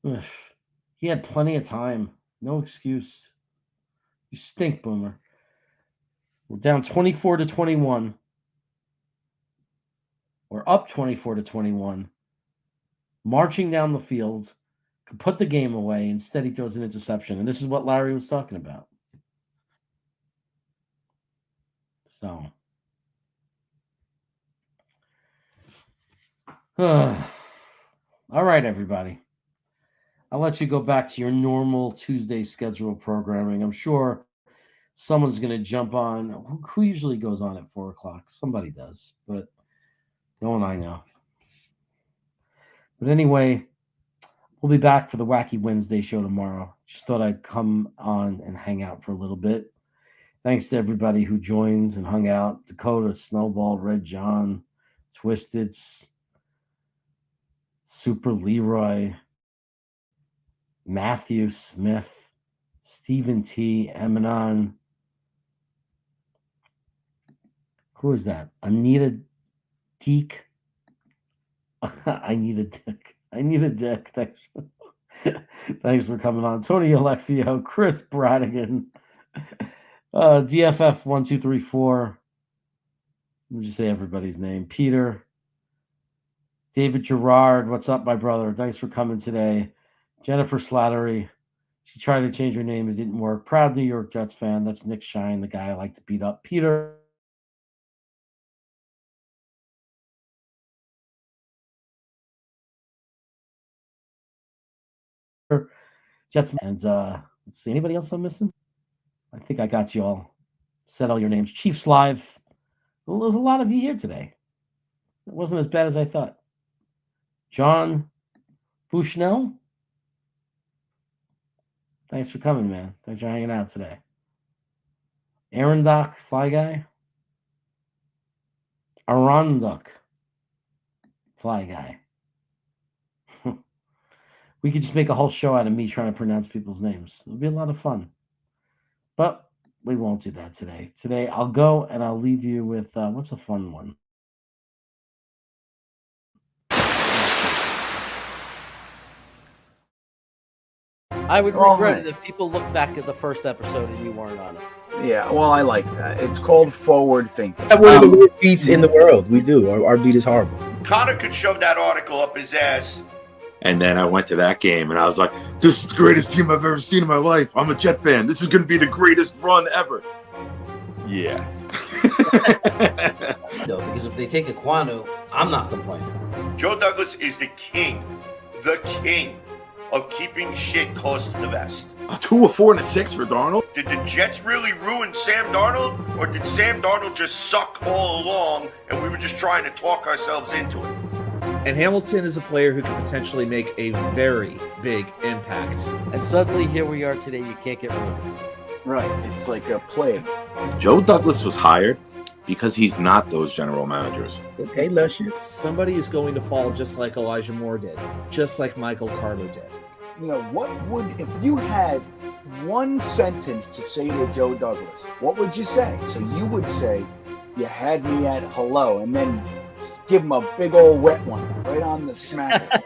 Ugh. He had plenty of time. No excuse. You stink, Boomer. We're down 24-21. We're up 24-21. Marching down the field. Could put the game away. Instead, he throws an interception. And this is what Larry was talking about. So. All right, everybody. I'll let you go back to your normal Tuesday schedule programming. I'm sure someone's going to jump on. Who usually goes on at 4 o'clock? Somebody does, but no one I know. But anyway, we'll be back for the Wacky Wednesday show tomorrow. Just thought I'd come on and hang out for a little bit. Thanks to everybody who joins and hung out. Dakota, Snowball, Red John, Twisted, Super Leroy, Matthew Smith, Stephen T, Emanon. Who is that? Anita Deek. I need a dick. Thanks. Thanks for coming on. Tony Alexio, Chris Bradigan, DFF 1234. Let me just say everybody's name. Peter, David Gerard. What's up, my brother? Thanks for coming today. Jennifer Slattery. She tried to change her name. It didn't work. Proud New York Jets fan. That's Nick Shine, the guy I like to beat up. Peter. Jets. And let's see. Anybody else I'm missing? I think I got you all. Said all your names. Chiefs Live. Well, there's a lot of you here today. It wasn't as bad as I thought. John Bushnell. Thanks for coming, man. Thanks for hanging out today. Aaron Doc, Fly Guy. Aronduk, Fly Guy. We could just make a whole show out of me trying to pronounce people's names. It would be a lot of fun. But we won't do that today. Today, I'll go and I'll leave you with, what's a fun one? I would regret it if people look back at the first episode and you weren't on it. Yeah, well, I like that. It's called forward thinking. We have one of the worst beats in the world. We do. Our beat is horrible. Connor could shove that article up his ass. And then I went to that game and I was like, this is the greatest team I've ever seen in my life. I'm a Jet fan. This is going to be the greatest run ever. Yeah. No, because if they take Ekwonu, I'm not complaining. Joe Douglas is the king. The king. of keeping shit close to the vest. A 2, a 4, and a 6 for Darnold? Did the Jets really ruin Sam Darnold, or did Sam Darnold just suck all along and we were just trying to talk ourselves into it? And Hamilton is a player who can potentially make a very big impact. And suddenly, here we are today. You can't get rid of him. Right. It's like a plague. Joe Douglas was hired because he's not those general managers. Okay, Luscious. Somebody is going to fall just like Elijah Moore did, just like Michael Carter did. You know, what would, if you had one sentence to say to Joe Douglas, what would you say? So you would say, you had me at hello, and then give him a big old wet one right on the smack.